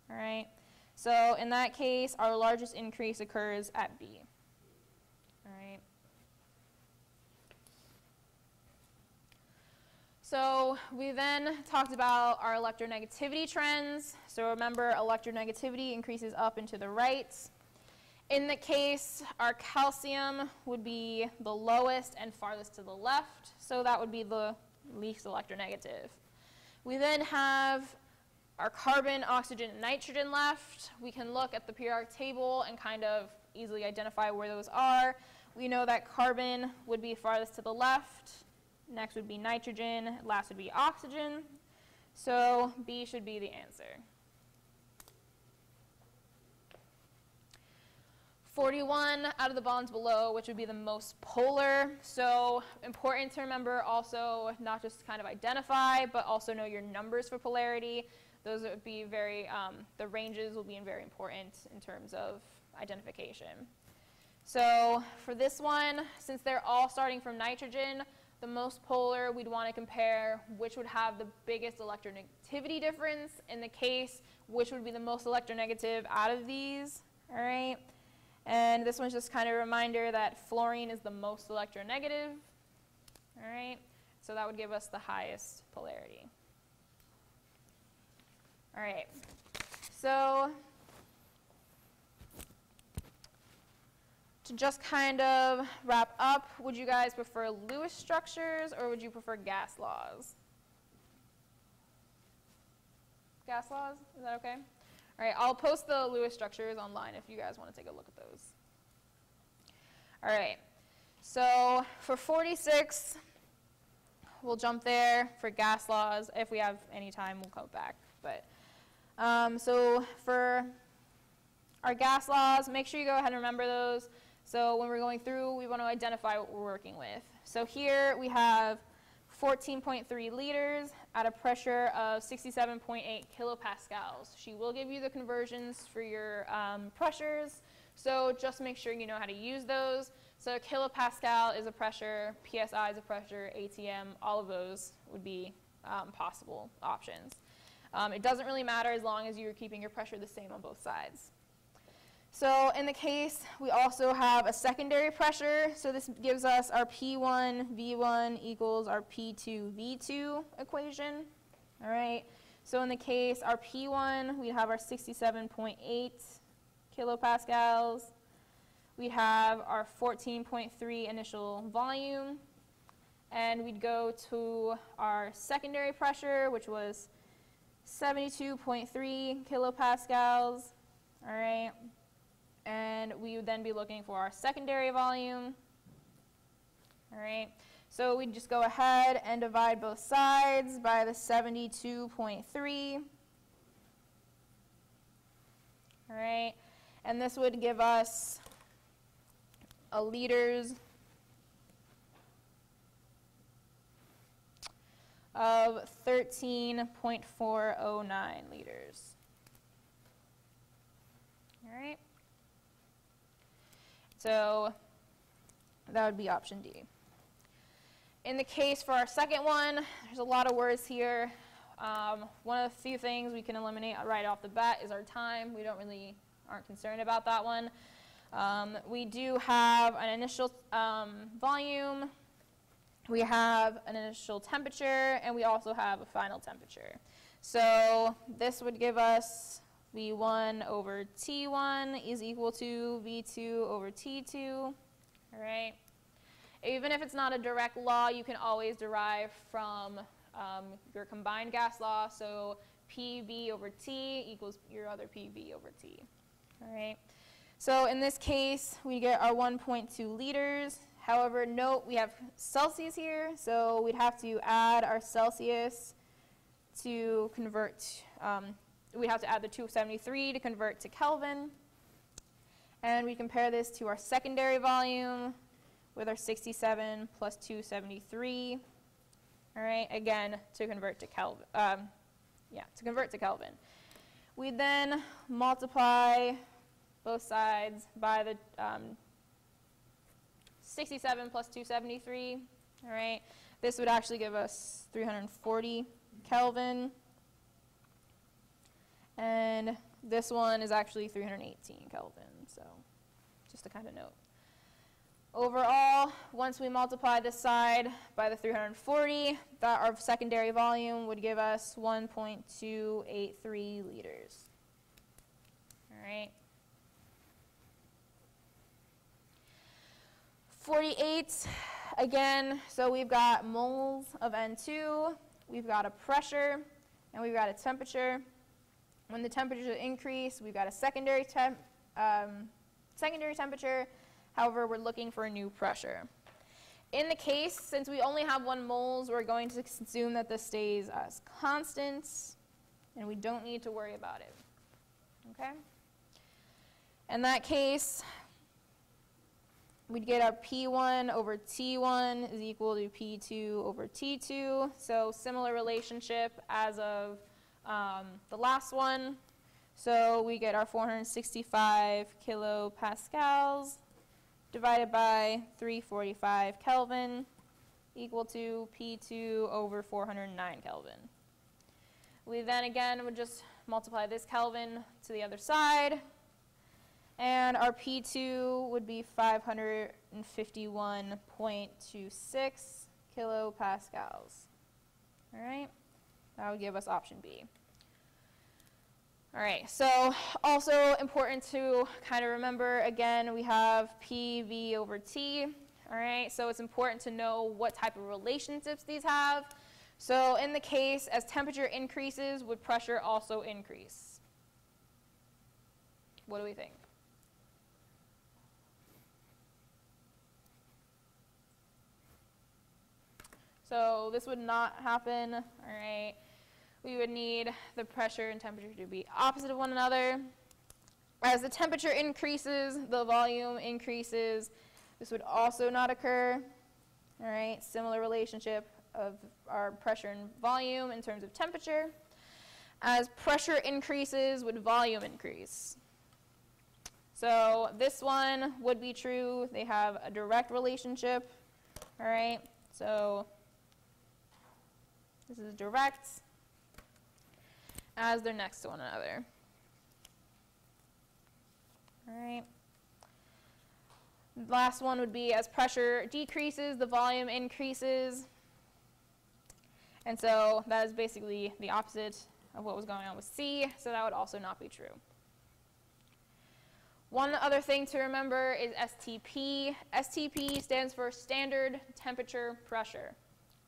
All right. So in that case, our largest increase occurs at B. All right. So we then talked about our electronegativity trends. So remember, electronegativity increases up and to the right. In the case, our calcium would be the lowest and farthest to the left. So that would be the least electronegative. We then have our carbon, oxygen, and nitrogen left. We can look at the periodic table and kind of easily identify where those are. We know that carbon would be farthest to the left. Next would be nitrogen. Last would be oxygen. So B should be the answer. 41 out of the bonds below, which would be the most polar. So important to remember also not just kind of identify, but also know your numbers for polarity. Those would be very, the ranges will be very important in terms of identification. So for this one, since they're all starting from nitrogen, the most polar, we'd want to compare which would have the biggest electronegativity difference. In the case, which would be the most electronegative out of these, all right? And this one's just kind of a reminder that fluorine is the most electronegative, all right? So that would give us the highest polarity. All right, so to just kind of wrap up, would you guys prefer Lewis structures or would you prefer gas laws? Gas laws, is that okay? All right, I'll post the Lewis structures online if you guys want to take a look at those. All right, so for 46, we'll jump there for gas laws. If we have any time, we'll come back. But so for our gas laws, make sure you go ahead and remember those. So when we're going through, we want to identify what we're working with. So here we have 14.3 liters at a pressure of 67.8 kilopascals. She will give you the conversions for your pressures, so just make sure you know how to use those. So kilopascal is a pressure, PSI is a pressure, ATM, all of those would be possible options. It doesn't really matter as long as you're keeping your pressure the same on both sides. So in the case, we also have a secondary pressure. So this gives us our P1 V1 equals our P2 V2 equation. All right. So in the case, our P1, we have our 67.8 kilopascals. We have our 14.3 initial volume. And we'd go to our secondary pressure, which was 72.3 kilopascals. All right. And we would then be looking for our secondary volume. All right, so we just go ahead and divide both sides by the 72.3. All right, and this would give us a liters of 13.409 liters. All right. So that would be option D. In the case for our second one, there's a lot of words here. One of the few things we can eliminate right off the bat is our time. We aren't concerned about that one. We do have an initial volume, we have an initial temperature, and we also have a final temperature. So this would give us V1 over T1 is equal to V2 over T2, all right? Even if it's not a direct law, you can always derive from your combined gas law, so PV over T equals your other PV over T, all right? So in this case, we get our 1.2 liters. However, note we have Celsius here, so we'd have to add our Celsius to convert, we'd have to add the 273 to convert to Kelvin. And we compare this to our secondary volume with our 67 plus 273. All right, again, to convert to Kelvin. To convert to Kelvin. We then multiply both sides by the 67 plus 273, all right? This would actually give us 340 Kelvin. And this one is actually 318 Kelvin, so just to kind of note. Overall, once we multiply this side by the 340, that our secondary volume would give us 1.283 liters, all right? 48, again, so we've got moles of N2, we've got a pressure, and we've got a temperature. When the temperatures increase, we've got a secondary temperature. However, we're looking for a new pressure. In the case, since we only have 1 moles, we're going to assume that this stays as constant, and we don't need to worry about it, okay? In that case, we'd get our P1 over T1 is equal to P2 over T2. So similar relationship as of the last one. So we get our 465 kilopascals divided by 345 Kelvin equal to P2 over 409 Kelvin. We then again would just multiply this Kelvin to the other side. And our P2 would be 551.26 kilopascals. All right, that would give us option B. All right, so also important to kind of remember, again, we have PV over T. All right, so it's important to know what type of relationships these have. So in the case, as temperature increases, would pressure also increase? What do we think? So this would not happen, all right? We would need the pressure and temperature to be opposite of one another. As the temperature increases, the volume increases. This would also not occur, all right? Similar relationship of our pressure and volume in terms of temperature. As pressure increases, would volume increase? So this one would be true. They have a direct relationship, all right? So this is direct as they're next to one another. All right. The last one would be as pressure decreases, the volume increases. And so that is basically the opposite of what was going on with C, so that would also not be true. One other thing to remember is STP. STP stands for standard temperature pressure,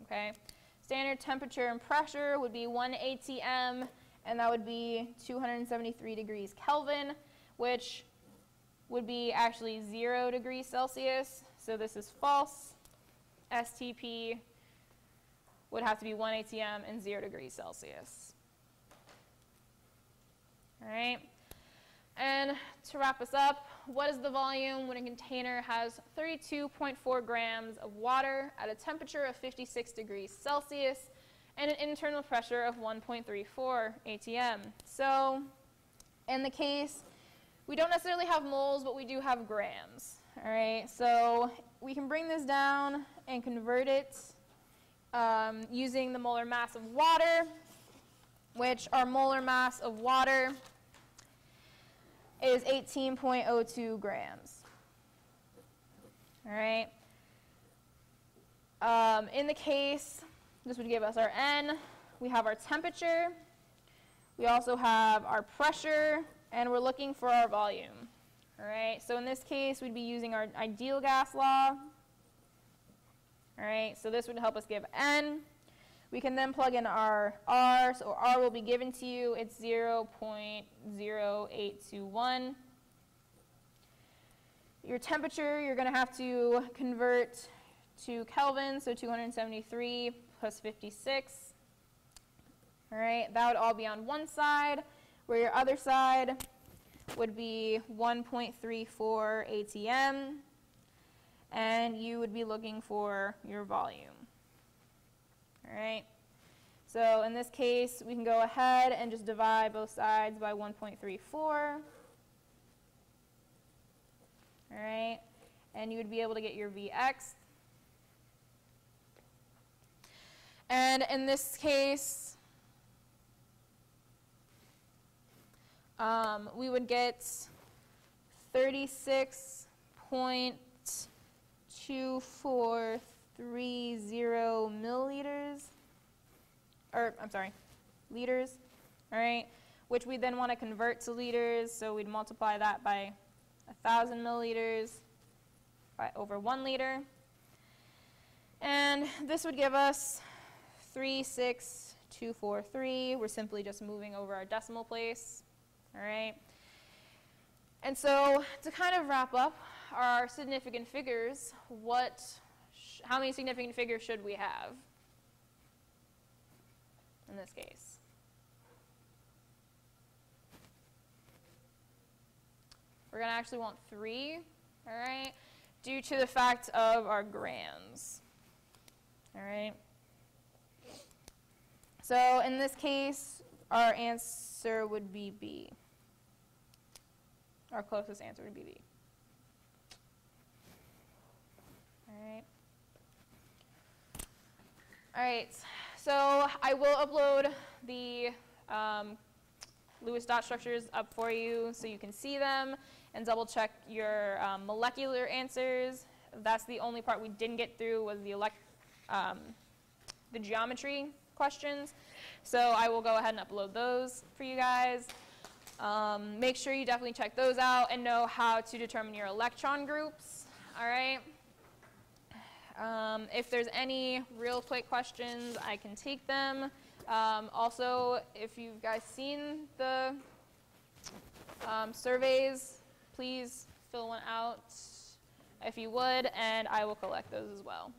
okay? Standard temperature and pressure would be 1 atm, and that would be 273 degrees Kelvin, which would be actually 0 degrees Celsius. So this is false. STP would have to be 1 atm and 0 degrees Celsius. All right. And to wrap us up, what is the volume when a container has 32.4 grams of water at a temperature of 56 degrees Celsius and an internal pressure of 1.34 atm? So in the case, We don't necessarily have moles, but we do have grams. All right, so we can bring this down and convert it using the molar mass of water, which our molar mass of water is 18.02 grams. All right. In the case, this would give us our N. We have our temperature. We also have our pressure, and we're looking for our volume. All right. So in this case, we'd be using our ideal gas law. All right. So this would help us give N. We can then plug in our R. So R will be given to you. It's 0.0821. Your temperature, you're going to have to convert to Kelvin, so 273 plus 56. All right, that would all be on one side, where your other side would be 1.34 atm, and you would be looking for your volume. All right, so in this case, we can go ahead and just divide both sides by 1.34. All right, and you would be able to get your Vx. And in this case, we would get 36.2430 milliliters, or I'm sorry, liters, all right, which we then want to convert to liters, so we'd multiply that by 1,000 milliliters over 1 liter. And this would give us 36243. We're simply just moving over our decimal place. All right. And so to kind of wrap up our significant figures, how many significant figures should we have in this case? We're going to actually want 3, all right, due to the fact of our grams. All right. So in this case, our answer would be B. Our closest answer would be B. All right. All right. So I will upload the Lewis dot structures up for you so you can see them and double check your molecular answers. That's the only part we didn't get through was the geometry questions. So I will go ahead and upload those for you guys. Make sure you definitely check those out and know how to determine your electron groups. All right. If there's any real quick questions, I can take them. Also, if you've guys seen the surveys, please fill one out if you would, and I will collect those as well.